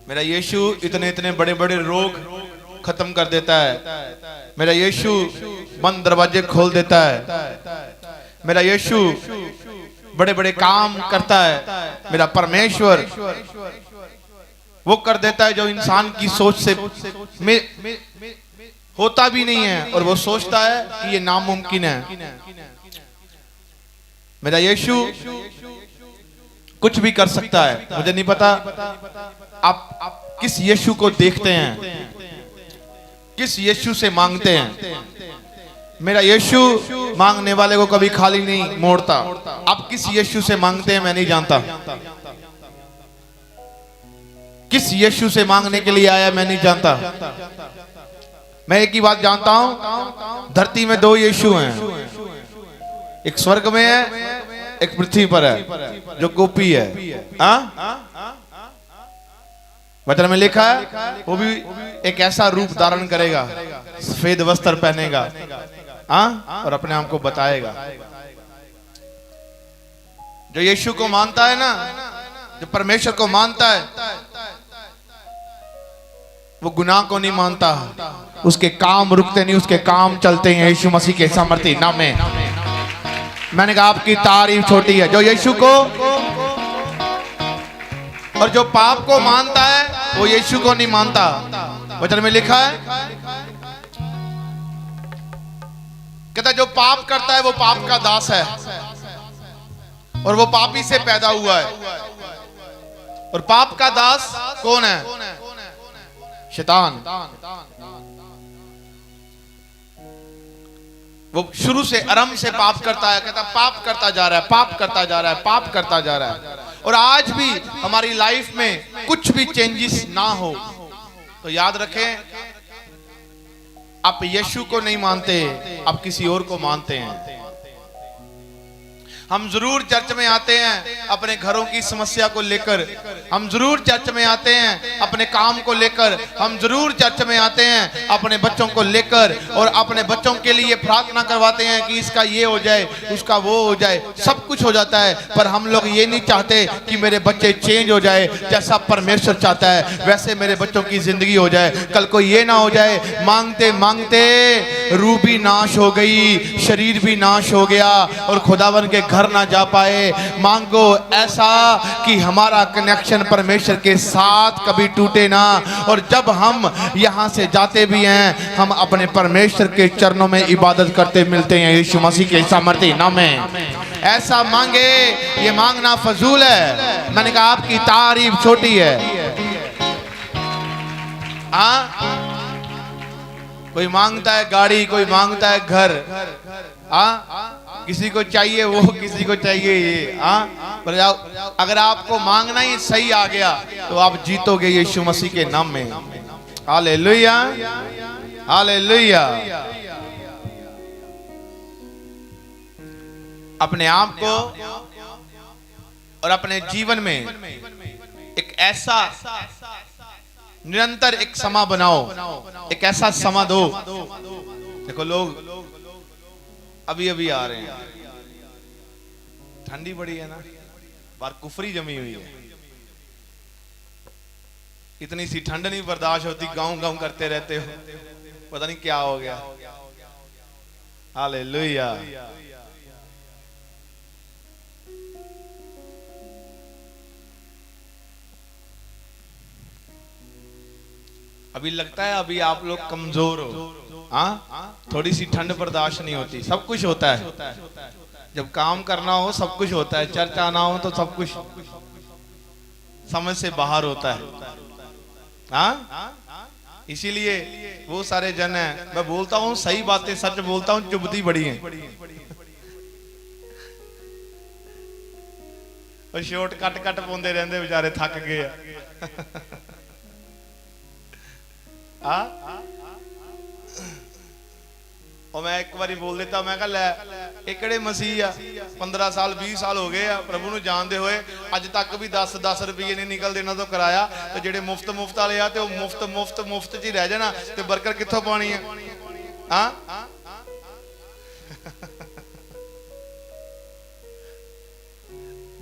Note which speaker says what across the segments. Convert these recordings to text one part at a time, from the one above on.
Speaker 1: मेरा यीशु इतने इतने बड़े बड़े रोग खत्म कर देता है। मेरा यीशु बंद दरवाजे खोल देता है। मेरा यीशु बड़े बड़े काम करता है। मेरा परमेश्वर वो कर देता है जो इंसान की सोच से होता भी नहीं है और वो सोचता है कि ये नामुमकिन है। मेरा यीशु कुछ भी कर सकता है। मुझे नहीं पता आप किस यीशु को देखते हैं, किस यीशु से मांगते हैं। मेरा यीशु मांगने वाले को कभी खाली नहीं मोड़ता। आप किस यीशु से मांगते हैं मैं नहीं जानता। किस यीशु से मांगने के लिए आया मैं नहीं जानता। मैं एक ही बात जानता हूं, धरती में दो यीशु हैं, एक स्वर्ग में है एक पृथ्वी पर है जो गोपी है। वचन में लिखा है वो भी एक ऐसा रूप धारण करेगा, सफेद वस्त्र पहनेगा और अपने आप को बताएगा। जो यीशु को मानता है ना, जो परमेश्वर को मानता है, वो गुनाह को नहीं मानता। उसके काम रुकते नहीं, उसके काम चलते हैं यीशु मसीह के सामर्थ्य नाम में। मैंने कहा आपकी तारीफ छोटी है। जो यीशु को और जो पाप को मानता है वो यीशु को नहीं मानता। वचन में लिखा है, कहता जो पाप करता है वो पाप का दास है और वो पापी से पैदा हुआ है। और पाप का दास कौन है? शैतान। वो शुरू से आरंभ से पाप करता है। कहता पाप करता जा रहा है, पाप करता जा रहा है, पाप करता जा रहा है। और आज भी हमारी लाइफ में कुछ भी चेंजेस ना हो तो याद रखें, आप यीशु को नहीं मानते, आप किसी और को मानते हैं। हम जरूर चर्च में आते हैं अपने घरों की समस्या को लेकर, हम जरूर चर्च में आते हैं अपने काम को लेकर, हम जरूर चर्च में आते हैं अपने बच्चों को लेकर और अपने बच्चों के लिए प्रार्थना करवाते हैं कि इसका ये हो जाए, उसका वो हो जाए, सब कुछ हो जाता है। पर हम लोग ये नहीं चाहते कि मेरे बच्चे चेंज हो जाए, जैसा परमेश्वर चाहता है वैसे मेरे बच्चों की जिंदगी हो जाए। कल को ये ना हो जाए मांगते मांगते रूह भी नाश हो गई, शरीर भी नाश हो गया और खुदावन के घर ना जा पाए। मांगो ऐसा कि हमारा कनेक्शन परमेश्वर के साथ कभी टूटे ना। और जब हम यहां से जाते भी हैं हम अपने परमेश्वर के चरणों में इबादत करते मिलते हैं यीशु मसीह के सामर्थ्य नाम में। ऐसा मांगे, ये मांगना फजूल है। मैंने कहा आपकी तारीफ छोटी है। कोई मांगता है गाड़ी, कोई मांगता है घर, किसी को चाहिए वो, किसी को चाहिए ये। पर अगर आपको मांगना ही सही आ गया तो आप जीतोगे यीशु मसीह के नाम में। Hallelujah, hallelujah. अपने आप को और अपने जीवन में एक ऐसा निरंतर एक समा बनाओ, एक ऐसा समा दो। देखो लोग अभी अभी आ रहे हैं, ठंडी बड़ी है ना, बाहर कुफरी जमी हुई है, इतनी सी ठंड नहीं बर्दाश्त होती, गाँव गाँव करते रहते हो, पता नहीं क्या हो गया। हालेलुया। अभी लगता है अभी आप लोग कमजोर हो। थोड़ी सी ठंड बर्दाश्त नहीं होती। सब कुछ होता है, जब काम करना हो सब कुछ होता है, चर्च आना हो तो सब कुछ समझ से बाहर होता है। इसीलिए वो सारे जन है, मैं बोलता हूँ सही बातें सच बोलता हूँ, चुभती बड़ी है और शॉर्ट कट कट पाते रहते बेचारे, थक गए। और मैं एक बारी बोल देता, मैं कहा एकड़े मसीह आ 15 साल 20 साल हो गए प्रभु ਨੂੰ ਜਾਣਦੇ ਹੋਏ ਅੱਜ तक भी 10-10 रुपये नहीं निकलते ਇਹਨਾਂ ਤੋਂ ਕਿਰਾਇਆ, ਤੇ ਜਿਹੜੇ ਮੁਫਤ ਵਾਲੇ ਆ ਤੇ ਉਹ ਮੁਫਤ ਚ ਹੀ ਰਹਿ ਜਾਣਾ, ਤੇ ਬਰਕਰ ਕਿੱਥੋਂ ਪਾਣੀ ਹੈ।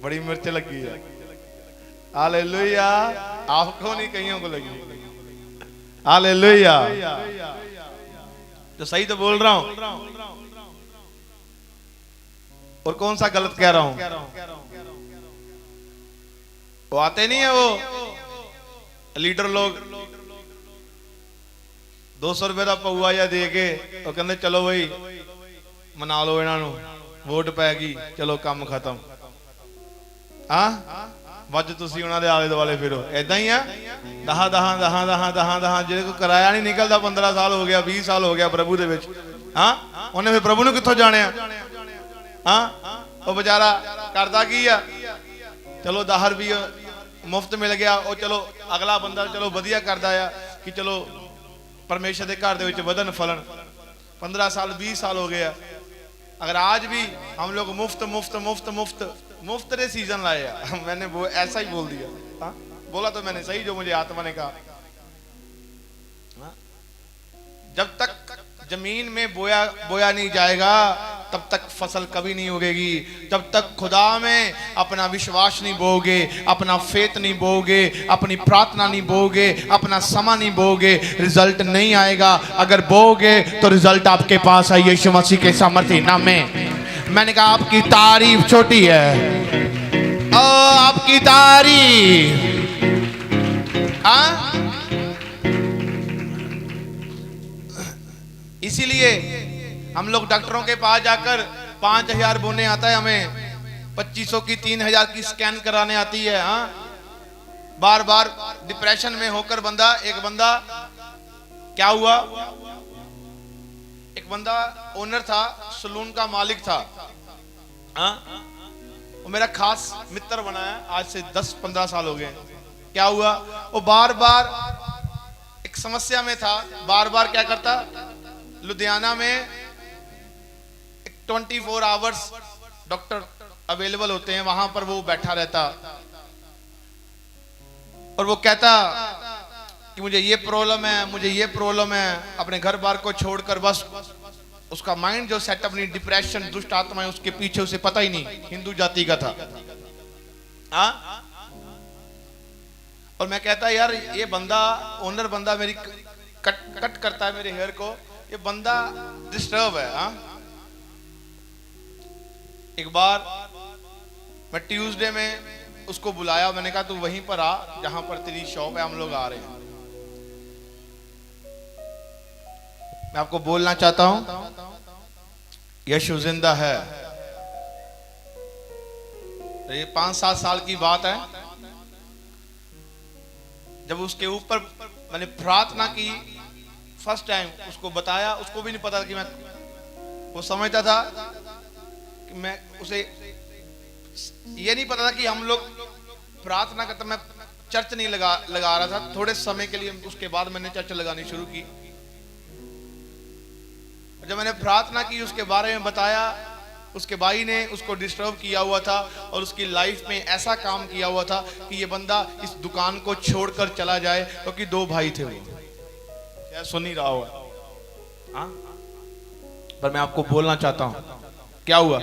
Speaker 1: बड़ी मिर्च लगी है। हालेलुया। आपको नहीं, कईयों को लगी। हालेलुया। तो सही तो बोल रहा हूं और कौन सा गलत कह रहा हूं? वो आते नहीं है वो लीडर लोग 200 रुपए का पौआ या दे के और कहते चलो भाई मना लो इन्हों, वोट पैगी, चलो काम खत्म। हाँ वज तुसी उन्हां दे आले दुआले फिरो, ऐदा ही आ। दहा दहा दहा दहा दहा दहा जिहदे कोई कराया नहीं निकलदा, 15 साल हो गया, 20 साल हो गया प्रभु दे विच। हाँ उन्हें फिर प्रभु नूं कित्थों जाणिया? हाँ वो बेचारा करदा की आ, चलो 10 रुपये मुफ्त मिल गया, और चलो अगला बंदा चलो वधिया करदा आ कि चलो परमेश्वर के घर दे विच वधन फलन। 15 साल 20 साल हो गया। अगर आज भी हम लोग मुफ्त मुफ्त मुफ्त मुफ्त मुफ्त रे सीजन लाए, मैंने वो ऐसा ही बोल दिया। हाँ बोला तो मैंने सही जो मुझे आत्मा ने कहा। जब तक जमीन में बोया नहीं जाएगा तब तक फसल कभी नहीं उगेगी। जब तक खुदा में अपना विश्वास नहीं बोगे, अपना फेथ नहीं बोगे, अपनी प्रार्थना नहीं बोगे, अपना समय नहीं बोगे, रिजल्ट नहीं आएगा। अगर बोगे तो रिजल्ट आपके पास है यीशु मसीह के सामर्थ्य नाम में। मैंने कहा आपकी तारीफ छोटी है, ओ आपकी तारीफ। इसीलिए हम लोग डॉक्टरों के पास जाकर 5000 बोने आता है, हमें 2500 की 3000 की स्कैन कराने आती है। हाँ बार बार डिप्रेशन में होकर बंदा, एक बंदा क्या हुआ, एक बंदा ओनर था, सलून का मालिक था। हाँ वो मेरा खास मित्र बना है, आज से 10-15 साल हो गए। क्या हुआ, वो बार बार एक समस्या में था। बार बार क्या करता, लुधियाना में 24 आवर्स डॉक्टर अवेलेबल होते हैं, वहां पर वो बैठा रहता और वो कहता कि मुझे ये प्रॉब्लम है, मुझे ये प्रॉब्लम है। अपने घर बार को छोड़कर बस उसका माइंड जो सेटअप नहीं, डिप्रेशन, दुष्ट आत्माएं उसके पीछे, उसे पता ही नहीं हिंदू जाति का था। हाँ और मैं कहता यार ये बंदा, ओनर बंदा मेरी कट करता है मेरे हेयर को, ये बंदा डिस्टर्ब है। हाँ एक बार मैं ट्यूसडे में उसको बुलाया, मैंने कहा तू वहीं पर आ जहां पर तेरी शॉप है, हम लोग आ रहे हैं। मैं आपको बोलना चाहता हूं यीशु जिंदा है। ये 5-7 साल की बात है, जब उसके ऊपर मैंने प्रार्थना की फर्स्ट टाइम, उसको बताया, उसको भी नहीं पता कि मैं, वो समझता था कि मैं, उसे ये नहीं पता था कि हम लोग प्रार्थना करते। मैं चर्च नहीं लगा रहा था, थोड़े समय के लिए, उसके बाद मैंने चर्च लगानी शुरू की। जब मैंने प्रार्थना की, उसके बारे में बताया, उसके भाई ने उसको डिस्टर्ब किया हुआ था और उसकी लाइफ में ऐसा काम किया हुआ था कि ये बंदा इस दुकान को छोड़कर चला जाए, क्योंकि तो 2 भाई थे। वो क्या सुन ही रहा होगा। हाँ पर मैं आपको बोलना चाहता हूं क्या हुआ।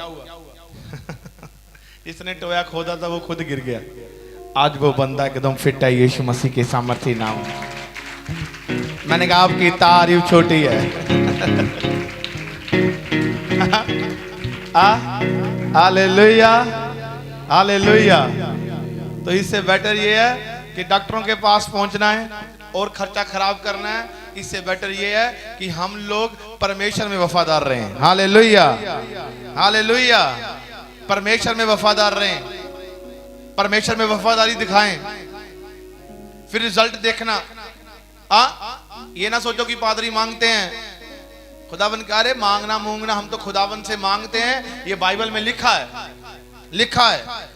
Speaker 1: इसने टोया खोदा था, वो खुद गिर गया। आज वो बंदा एकदम फिट है यीशु मसीह के सामर्थ्य नाम। मैंने कहा आपकी तारीफ छोटी है। Hallelujah hallelujah. तो इससे बेटर ये है कि डॉक्टरों के पास पहुंचना है और खर्चा खराब करना है। इससे बेटर ये है कि हम लोग परमेश्वर में वफादार रहें। Hallelujah hallelujah. परमेश्वर में वफादार रहें, परमेश्वर में वफादारी दिखाएं, फिर रिजल्ट देखना। ये ना सोचो कि पादरी मांगते हैं, खुदावन कह रहे मांगना मूंगना, हम तो खुदावन से मांगते हैं। ये बाइबल में लिखा है, लिखा है।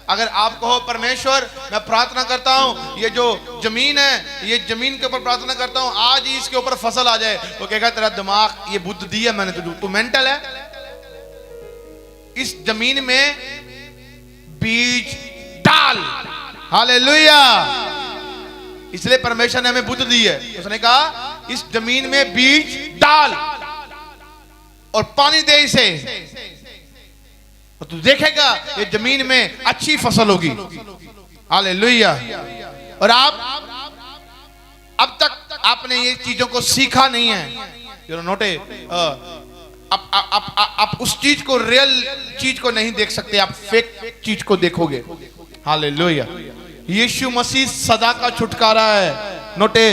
Speaker 1: अगर आप कहो परमेश्वर मैं प्रार्थना करता हूं, ये जो जमीन है, ये जमीन के ऊपर प्रार्थना करता हूं, आज ही इसके ऊपर फसल आ जाए, तो कहेगा तेरा दिमाग, ये बुद्ध दी है मैंने तुझे, तू मेंटल है। इस जमीन में बीज डाल। हालेलुया। इसलिए परमेश्वर ने हमें बुद्ध दी है। उसने कहा इस जमीन में बीज डाल और पानी दे इसे, तो तू देखेगा ये जमीन में अच्छी फसल होगी। हालेलुया। और आप अब तक आपने ये चीजों को सीखा नहीं है, नोटे आप उस चीज को, रियल चीज को नहीं देख सकते, आप फेक चीज को देखोगे। हालेलुया। यीशु मसीह सदा का छुटकारा है, नोटे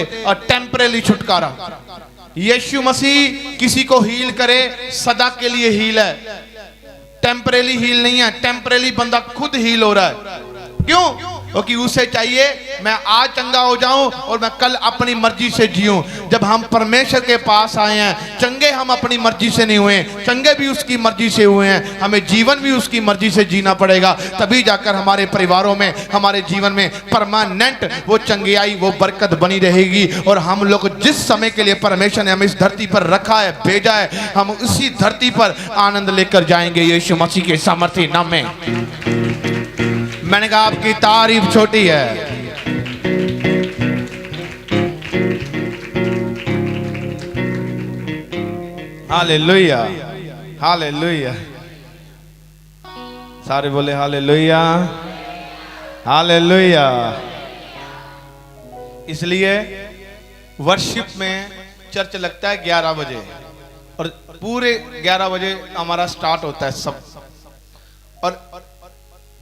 Speaker 1: टेम्परेरी छुटकारा। यीशु मसीह किसी को हील करे, सदा के लिए हील है, टेम्परेरी हील नहीं है। टेम्परेरी बंदा खुद हील हो रहा है। क्यों? क्योंकि उसे चाहिए मैं आज चंगा हो जाऊं और मैं कल अपनी मर्जी से जीऊं। जब हम परमेश्वर के पास आए हैं, चंगे हम अपनी मर्जी से नहीं हुए, चंगे भी उसकी मर्जी से हुए हैं। हमें जीवन भी उसकी मर्जी से जीना पड़ेगा, तभी जाकर हमारे परिवारों में, हमारे जीवन में परमानेंट वो चंगियाई, वो बरकत बनी रहेगी। और हम लोग जिस समय के लिए परमेश्वर ने हमें इस धरती पर रखा है, भेजा है, हम उसी धरती पर आनंद लेकर जाएंगे यीशु मसीह के सामर्थ्य नाम में। मैंने कहा आपकी तारीफ छोटी है। Hallelujah, hallelujah. सारे बोले हालेलुया, हालेलुया। इसलिए वर्शिप में चर्च लगता है 11 बजे और पूरे 11 बजे हमारा स्टार्ट होता है सब, और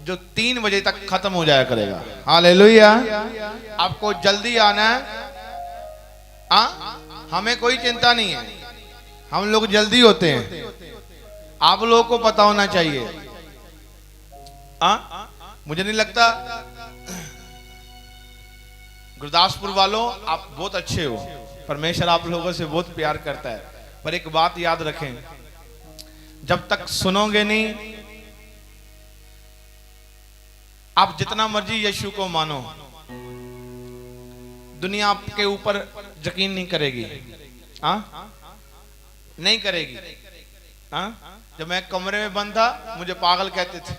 Speaker 1: जो 3 बजे तक खत्म हो जाया करेगा। हालेलुया। आपको जल्दी आना है, हमें कोई चिंता नहीं है, हम लोग जल्दी होते हैं, आप लोगों को पता होना चाहिए। मुझे नहीं लगता, गुरदासपुर वालों आप बहुत अच्छे हो, परमेश्वर आप लोगों से बहुत प्यार करता है। पर एक बात याद रखें, जब तक सुनोगे नहीं, आप जितना मर्जी यीशु को मानो, दुनिया आपके ऊपर यकीन नहीं करेगी। नहीं करेगी। जब मैं कमरे में बंद था, मुझे पागल कहते थे।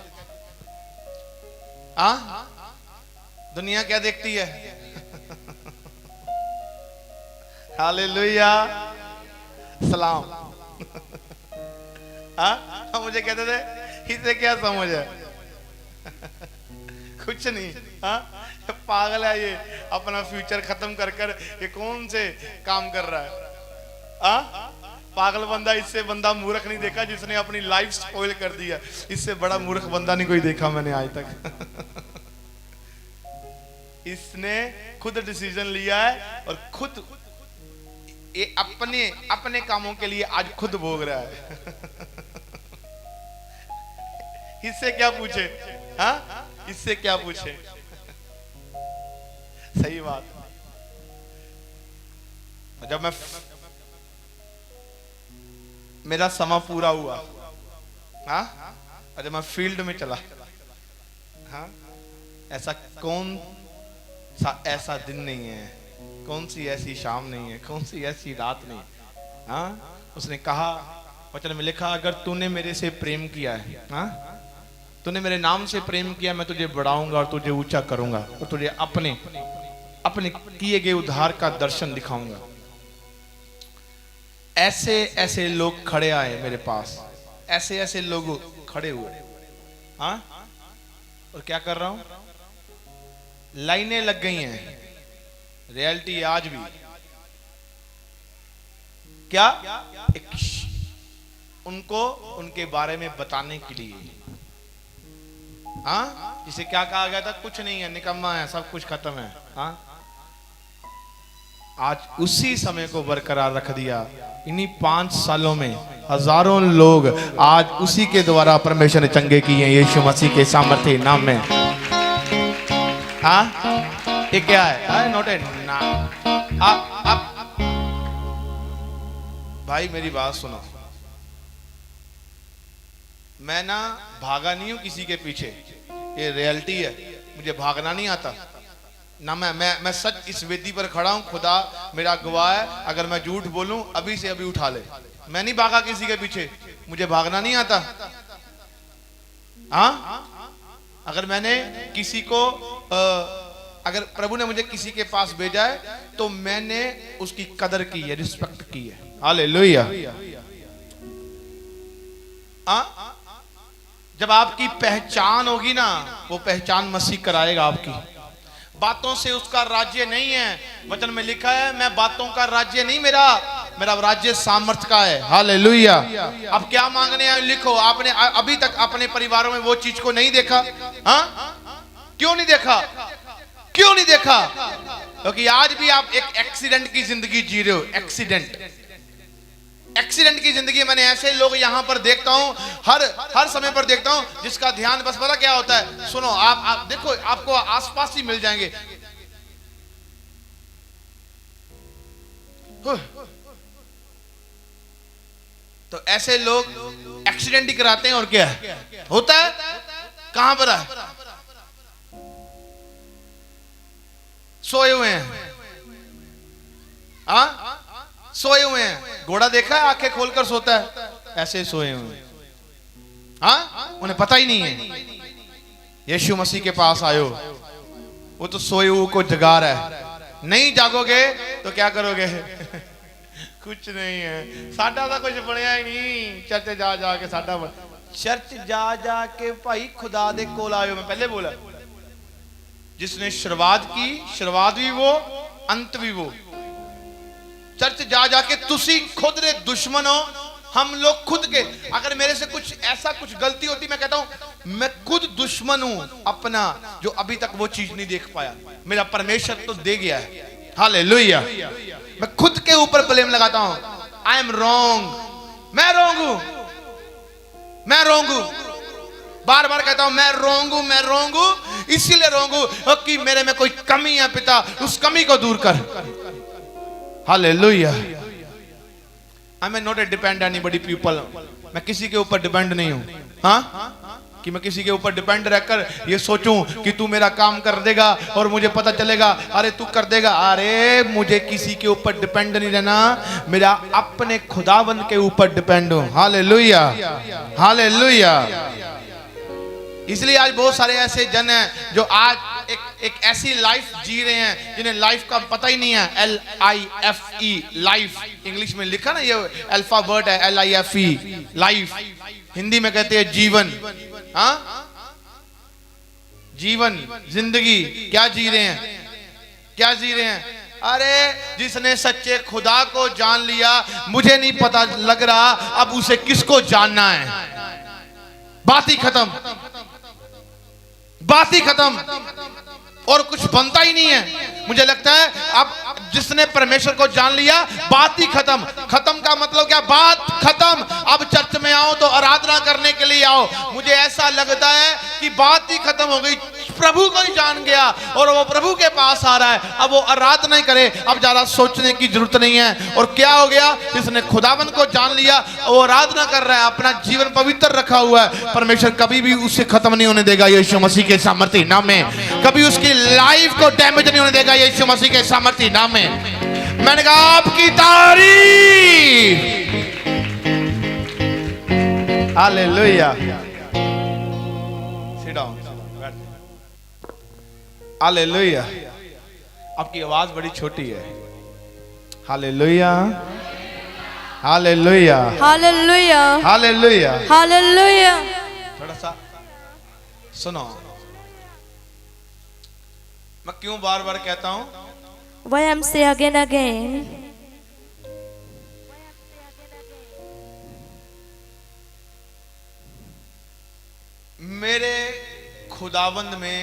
Speaker 1: दुनिया क्या देखती है? हालेलुया, सलाम। मुझे कहते थे इसे क्या समझ है? कुछ नहीं। पागल है ये, अपना फ्यूचर खत्म कर कर ये कौन से काम कर रहा है? पागल बंदा, इससे बंदा मूर्ख नहीं देखा जिसने अपनी लाइफ स्पॉइल कर दिया। इससे बड़ा मूर्ख बंदा नहीं कोई देखा मैंने आज तक। इसने खुद डिसीजन लिया है और खुद ये अपने कामों के लिए आज खुद भोग रहा है। इससे क्या पूछे? इससे क्या पूछे? सही बात। जब मेरा समय पूरा हुआ, और जब मैं फील्ड में चला, ऐसा कौन सा ऐसा दिन नहीं है, कौन सी ऐसी शाम नहीं है, कौन सी ऐसी रात नहीं। उसने कहा, वचन में लिखा, अगर तूने मेरे से प्रेम किया है, तूने मेरे नाम से प्रेम किया, मैं तुझे बढ़ाऊंगा और तुझे ऊंचा करूंगा और तुझे अपने किए गए उद्धार का दर्शन दिखाऊंगा। ऐसे ऐसे लोग खड़े आए मेरे पास, ऐसे ऐसे लोग खड़े हुए। और क्या कर रहा हूं? लाइनें लग गई हैं। रियलिटी आज भी क्या उनको उनके बारे में बताने के लिए, जिसे क्या कहा गया था, कुछ नहीं है, निकम्मा है, सब कुछ खत्म है। आज उसी समय को बरकरार रख दिया। इन्हीं 5 सालों में हजारों लोग आज उसी के द्वारा परमेश्वर ने चंगे किए, यीशु मसीह के सामर्थ्य नाम में। ये क्या है? नोटेड ना। आप भाई मेरी बात सुनो, मैं ना भागा नहीं हूं किसी के पीछे, ये रियलिटी है। मुझे भागना नहीं आता ना। मैं सच इस वेदी पर खड़ा हूं, खुदा मेरा गवाह है, अगर मैं झूठ बोलूं अभी से अभी उठा ले। मैं नहीं भागा किसी के पीछे, मुझे भागना नहीं आता। अगर मैंने किसी को अगर प्रभु ने मुझे किसी के पास भेजा है तो मैंने उसकी कदर की है, रिस्पेक्ट की है। हालेलुया। जब आपकी पहचान होगी ना, वो पहचान मसीह कराएगा आपकी। बातों से उसका राज्य नहीं है। वचन में लिखा है मैं बातों का राज्य नहीं, मेरा राज्य सामर्थ का है। हालेलुया। अब क्या मांगने हैं लिखो। आपने अभी तक अपने परिवारों में वो चीज को नहीं देखा? हाँ, क्यों नहीं देखा? क्यों नहीं देखा? क्योंकि आज भी आप एक एक्सीडेंट की जिंदगी जी रहे हो। एक्सीडेंट की जिंदगी। मैंने ऐसे लोग यहां पर देखता हूं, हर समय पर देखता हूं, जिसका ध्यान बस पता क्या होता है, सुनो आप देखो, आपको आसपास ही मिल जाएंगे। तो ऐसे लोग एक्सीडेंट ही कराते हैं और क्या होता है? कहां पर है? सोए हुए हैं। हाँ, सोए हुए हैं। घोड़ा देखा है आंखें खोलकर सोता है? ऐसे सोए हुए हैं। हाँ, उन्हें पता ही नहीं है। यीशु मसीह के पास आयो, वो तो सोए हुए को जगा रहा है। नहीं जागोगे तो क्या करोगे? कुछ नहीं है। साडा तो कुछ बनया ही नहीं। चर्च जा जाके साडा चर्च जा जाके भाई खुदा दे कोल आयो। मैं पहले बोला, जिसने शुरुआत की, शुरुआत भी वो, अंत भी वो। चर्च जा जाके तुसी खुद रे दुश्मन हो। हम लोग खुद के, अगर मेरे से कुछ ऐसा कुछ गलती होती, मैं कहता हूं मैं खुद दुश्मन हूं अपना, जो अभी तक वो चीज नहीं देख पाया। मेरा परमेश्वर तो दे गया है। हालेलुया। मैं खुद के ऊपर ब्लेम लगाता हूं। आई एम रॉन्ग, मैं रॉन्ग हूं, मैं रॉन्ग हूं। बार बार कहता हूं मैं रॉन्ग हूं, मैं रॉन्ग हूं, इसीलिए रॉन्ग हूं कि मेरे में कोई कमी है। पिता, उस कमी को दूर कर। Hallelujah. I am not a depend anybody people. मैं किसी के ऊपर डिपेंड नहीं हूं। हाँ, कि मैं किसी के ऊपर डिपेंड रहकर ये सोचूं कि तू मेरा काम कर देगा और मुझे पता चलेगा अरे तू कर देगा। अरे मुझे किसी के ऊपर डिपेंड नहीं रहना, मेरा अपने खुदावंद के ऊपर डिपेंड हूं। Hallelujah, hallelujah. इसलिए आज बहुत सारे ऐसे जन हैं जो आज एक ऐसी लाइफ जी रहे हैं जिन्हें लाइफ का पता ही नहीं है। LIFE, लाइफ इंग्लिश में लिखा ना, ये अल्फा वर्ड है। LIFE, life. हिंदी में कहते हैं जीवन। हाँ, जीवन, जिंदगी। क्या जी रहे हैं? क्या जी रहे हैं? अरे जिसने सच्चे खुदा को जान लिया, मुझे नहीं पता लग रहा अब उसे किसको जानना है। बात ही खत्म, बात ही खत्म, और कुछ बनता ही नहीं है। मुझे लगता है अब जिसने परमेश्वर को जान लिया, बात ही खत्म। खत्म का मतलब क्या? बात खत्म। अब चर्च में आओ तो आराधना करने के लिए आओ। मुझे ऐसा लगता है कि बात ही खत्म हो गई। प्रभु को ही जान गया और वो प्रभु के पास आ रहा है, अब वो आराधना नहीं करे। अब ज्यादा सोचने की जरूरत नहीं है। और क्या हो गया? जिसने खुदावन को जान लिया वो आराधना कर रहा है, अपना जीवन पवित्र रखा हुआ है। परमेश्वर कभी भी उसे खत्म नहीं होने देगा यीशु मसीह के सामर्थ्य नाम में। कभी उसकी लाइफ को डैमेज नहीं होने देगा यीशु मसीह के सामर्थ्य नाम में। मैंने कहा आपकी तारीफ। हालेलुया। Sit down. हालेलुया। आपकी आवाज बड़ी छोटी है। Hallelujah, hallelujah,
Speaker 2: hallelujah,
Speaker 1: hallelujah,
Speaker 2: hallelujah.
Speaker 1: थोड़ा सा सुनो, मैं क्यों बार बार कहता हूं?
Speaker 2: Why I'm say again.
Speaker 1: मेरे खुदावंद में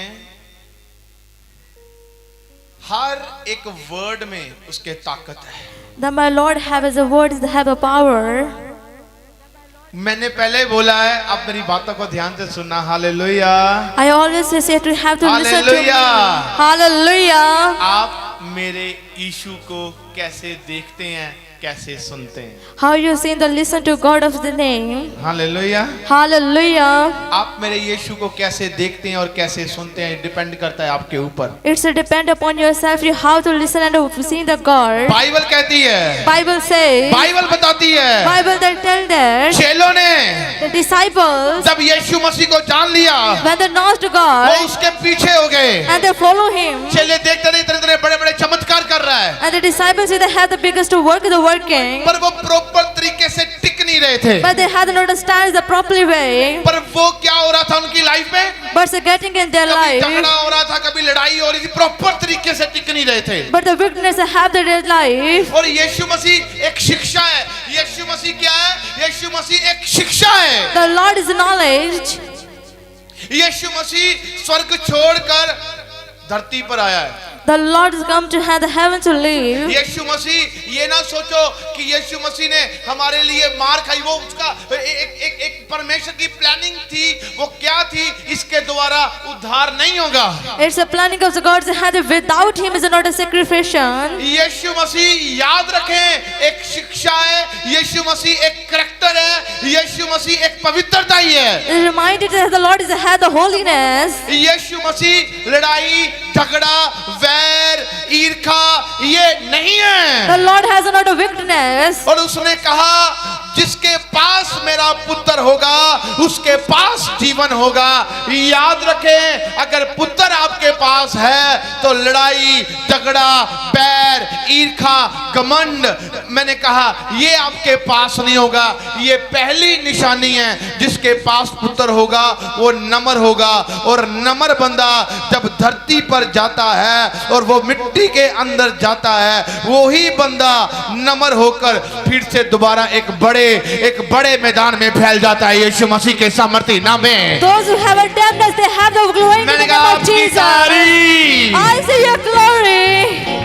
Speaker 1: हर एक वर्ड में उसके ताकत है।
Speaker 2: That my Lord has a word, have a power.
Speaker 1: मैंने पहले बोला है, आप मेरी बातों को ध्यान से सुनना। Hallelujah.
Speaker 2: I always say to have to listen to me.
Speaker 1: Hallelujah.
Speaker 2: Hallelujah.
Speaker 1: आप मेरे यीशु को कैसे देखते हैं, कैसे सुनते हैं?
Speaker 2: How you sing the listen to God of the name.
Speaker 1: Hallelujah.
Speaker 2: Hallelujah.
Speaker 1: आप मेरे यीशु को कैसे देखते हैं और कैसे सुनते हैं, डिपेंड करता है आपके ऊपर।
Speaker 2: It's a depend upon yourself. You how to listen and sing the God.
Speaker 1: Bible कहती है,
Speaker 2: Bible says.
Speaker 1: बाइबल बताती है,
Speaker 2: Bible that tell that
Speaker 1: चेलों ने
Speaker 2: the disciples
Speaker 1: जब यीशु मसीह को जान लिया,
Speaker 2: when they know to
Speaker 1: वो
Speaker 2: God
Speaker 1: उसके पीछे हो गए।
Speaker 2: and they follow Him.
Speaker 1: चेले देखते नहीं, इतने बड़े बड़े चमत्कार कर रहा है,
Speaker 2: And the disciples they have the biggest work in the working.
Speaker 1: पर वो प्रॉपर तरीके से टिक नहीं रहे थे,
Speaker 2: but they hadn't understood the properly way.
Speaker 1: पर वो क्या हो रहा था उनकी लाइफ में,
Speaker 2: But they're getting in their
Speaker 1: कभी
Speaker 2: life.
Speaker 1: झगड़ा हो रहा था, कभी लड़ाई हो रही थी, प्रॉपर तरीके से टिक नहीं रहे थे।
Speaker 2: But the wickedness they have in their life.
Speaker 1: और यीशु मसीह एक शिक्षा है। यीशु मसीह क्या है? यीशु मसीह एक शिक्षा है।
Speaker 2: The Lord is knowledge.
Speaker 1: यीशु मसीह स्वर्ग छोड़कर धरती पर आया है।
Speaker 2: The Lord has come to have the heaven to live.
Speaker 1: यीशु मसीह, ये ना सोचो कि यीशु मसीह ने हमारे लिए मार खाई, वो उसका एक परमेश्वर की प्लानिंग थी। वो क्या थी? इसके द्वारा उद्धार नहीं होगा।
Speaker 2: It's a planning of the God to have it. Without Him is not a sacrifice.
Speaker 1: यीशु मसीह याद रखें एक शिक्षा है, यीशु मसीह एक करैक्टर है, यीशु मसीह एक पवित्रता ही है।
Speaker 2: Reminded that the Lord is had the holiness.
Speaker 1: यीशु मसीह लड़ाई झगड़ा वैर ईर्खा ये नहीं है।
Speaker 2: The Lord has not a wickedness.
Speaker 1: और उसने कहा जिसके पास मेरा पुत्र होगा उसके पास जीवन होगा। याद रखें अगर पुत्र आपके पास है तो लड़ाई झगड़ा बैर ईर्खा घमंड, मैंने कहा ये आपके पास नहीं होगा। ये पहली निशानी है, जिसके पास पुत्र होगा वो नम्र होगा। और नम्र बंदा जब धरती पर जाता है और वो मिट्टी के अंदर जाता है, वो ही बंदा नम्र होकर फिर से दोबारा एक बड़े मैदान में फैल जाता है यीशु मसीह के सामर्थ्य नाम में।
Speaker 2: Those who have a damnness, they have the glory in the
Speaker 1: मैंने
Speaker 2: name
Speaker 1: कहा
Speaker 2: of
Speaker 1: आपकी
Speaker 2: Jesus.
Speaker 1: तारीफ।
Speaker 2: I see your glory.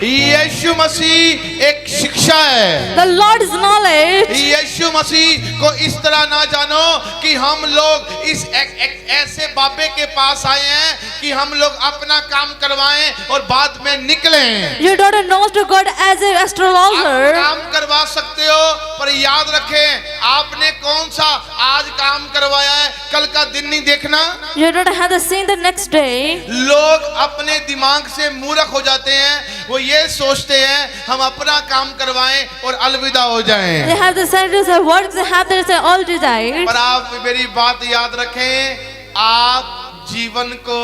Speaker 1: यीशु मसीह एक शिक्षा है।
Speaker 2: The Lord is knowledge.
Speaker 1: यीशु मसीह को इस तरह ना जानो कि हम लोग इस एक ऐसे बाबे के पास आए हैं कि हम लोग अपना काम करवाएं और बाद में निकलें।
Speaker 2: You don't know to God as an
Speaker 1: आप
Speaker 2: astrologer.
Speaker 1: काम करवा सकते हो, पर याद रखें आपने कौन सा आज काम करवाया है, कल का दिन नहीं देखना।
Speaker 2: You don't have to see the next day.
Speaker 1: लोग अपने दिमाग से मूर्ख हो जाते हैं, वो ये सोचते हैं हम अपना काम करवाएं और अलविदा हो जाएं।
Speaker 2: They have the sense of works, they have their all desires.
Speaker 1: पर आप मेरी बात याद रखें, आप जीवन को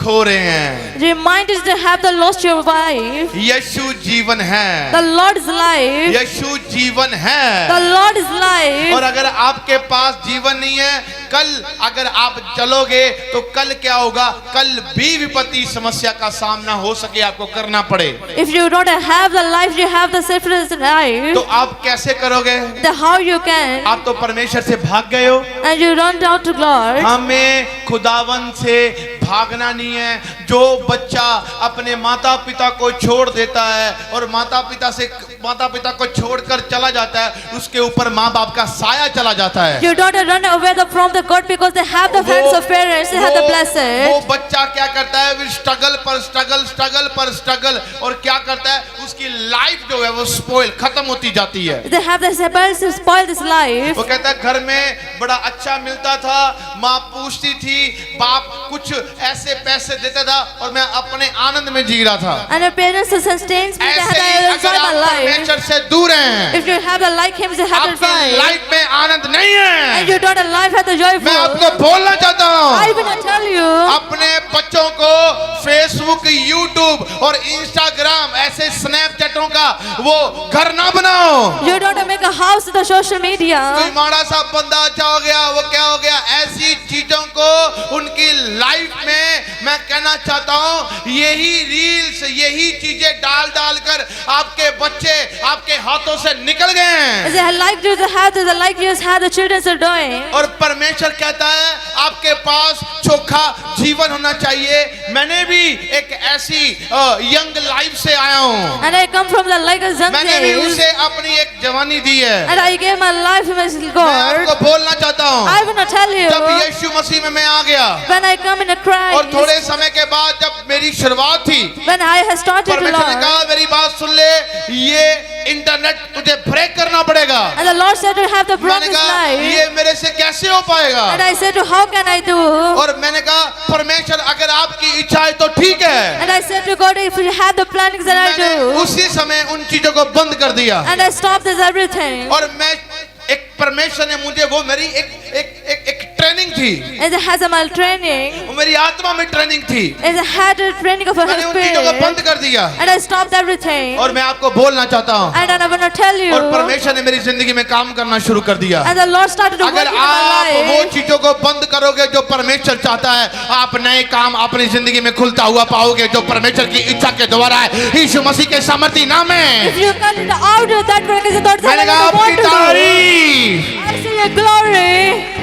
Speaker 1: खो रहे हैं।
Speaker 2: Reminded to have the lost your wife.
Speaker 1: यीशु जीवन है।
Speaker 2: The Lord is life.
Speaker 1: यीशु जीवन है।
Speaker 2: The Lord is life.
Speaker 1: और अगर आपके पास जीवन नहीं है, कल अगर आप चलोगे तो कल क्या होगा? कल भी विपत्ति समस्या का सामना हो सके आपको करना पड़े,
Speaker 2: If you don't have the life, you have the selfless life.
Speaker 1: तो आप कैसे करोगे?
Speaker 2: The how you can,
Speaker 1: आप तो परमेश्वर से भाग गए हो।
Speaker 2: and you run down to God.
Speaker 1: हमें खुदावन से भागना नहीं है। जो बच्चा अपने माता पिता को छोड़ देता है और माता पिता को छोड़कर चला जाता है, उसके ऊपर माँ बाप का साया चला जाता है।
Speaker 2: You don't run away from the God because they have the hands of parents, they have the
Speaker 1: वो
Speaker 2: blessed.
Speaker 1: बच्चा क्या करता है? वो स्ट्रगल पर स्ट्रगल और क्या करता है? उसकी लाइफ जो है वो स्पॉइल खत्म होती जाती है।
Speaker 2: They have the rebels to spoil this life.
Speaker 1: वो कहता है घर में बड़ा अच्छा मिलता था, माँ पूछती थी, बाप कुछ ऐसे पैसे देता था और मैं अपने आनंद में जी रहा था।
Speaker 2: And the parents who sustains me, they
Speaker 1: ऐसे
Speaker 2: have
Speaker 1: ही
Speaker 2: to
Speaker 1: अगर
Speaker 2: enjoy my
Speaker 1: आप
Speaker 2: life.
Speaker 1: परमेश्वर से दूर हैं,
Speaker 2: If you have a like Him, you have to
Speaker 1: आपकी
Speaker 2: find.
Speaker 1: लाइफ में आनंद नहीं
Speaker 2: And
Speaker 1: है।
Speaker 2: you don't have life at the
Speaker 1: मैं
Speaker 2: joyful.
Speaker 1: आपको बोलना चाहता
Speaker 2: I
Speaker 1: हूँ,
Speaker 2: will tell you.
Speaker 1: अपने बच्चों को फेसबुक यूट्यूब और इंस्टाग्राम ऐसे स्नैपचैटों का वो घर ना बनाओ।
Speaker 2: You don't make a house in the social media.
Speaker 1: कोई माड़ा सा बंदा अच्छा हो गया, वो क्या हो गया, ऐसी चीजों को उनकी लाइफ में मैं कहना चाहता हूँ, यही रील्स यही चीजें डाल कर आपके बच्चे आपके हाथों से निकल गए हैं।
Speaker 2: They like you to have the like you have the children are doing.
Speaker 1: और परमेश्वर कहता है आपके पास चोखा जीवन होना चाहिए। मैंने भी एक ऐसी यंग लाइफ से आया हूँ,
Speaker 2: And I come from the like of young
Speaker 1: मैंने भी
Speaker 2: days.
Speaker 1: उसे अपनी एक जवानी दी है।
Speaker 2: And I gave my life to my
Speaker 1: मैं
Speaker 2: God.
Speaker 1: आपको बोलना चाहता हूँ,
Speaker 2: I will not tell you.
Speaker 1: जब यीशु मसीह में मैं आ गया
Speaker 2: When I come in a
Speaker 1: और
Speaker 2: Christ,
Speaker 1: थोड़े समय के बाद जब मेरी शुरुआत थी,
Speaker 2: when I have started to
Speaker 1: परमेश्वर ने
Speaker 2: learn,
Speaker 1: कहा मेरी बात सुन ले, ये इंटरनेट तुझे ब्रेक करना पड़ेगा।
Speaker 2: and the Lord said to have the
Speaker 1: मैंने
Speaker 2: promised
Speaker 1: कहा
Speaker 2: life.
Speaker 1: ये मेरे से कैसे हो पाएगा?
Speaker 2: And I said to how can I do?
Speaker 1: और मैंने कहा परमेश्वर अगर आपकी इच्छा है तो ठीक है।
Speaker 2: And I said to God, if you have the plannings that I
Speaker 1: मैंने
Speaker 2: do.
Speaker 1: उसी समय उन चीजों को बंद कर दिया
Speaker 2: And I stopped this everything.
Speaker 1: और मैं एक परमेश्वर ने मुझे वो मेरी एक ट्रेनिंग थी,
Speaker 2: It has a mal training.
Speaker 1: वो मेरी आत्मा में ट्रेनिंग थी।
Speaker 2: It had a training of a
Speaker 1: मैंने उन चीजों को बंद
Speaker 2: spirit.
Speaker 1: कर दिया
Speaker 2: And I stopped everything.
Speaker 1: और मैं आपको बोलना चाहता हूँ,
Speaker 2: And I want to tell you.
Speaker 1: और परमेश्वर ने मेरी जिंदगी में काम करना शुरू कर दिया।
Speaker 2: And the Lord started to work
Speaker 1: अगर
Speaker 2: in my
Speaker 1: आप वो
Speaker 2: life.
Speaker 1: चीजों को बंद करोगे जो परमेश्वर चाहता है, आप नए काम अपनी जिंदगी में खुलता हुआ पाओगे जो परमेश्वर की इच्छा के द्वारा है, यीशु मसीह के सामर्थी नाम
Speaker 2: If
Speaker 1: में।
Speaker 2: you come into out of that work is the Lord
Speaker 1: मैंने कहा
Speaker 2: I want
Speaker 1: आपकी
Speaker 2: to do.
Speaker 1: तारीफ।
Speaker 2: I see your glory.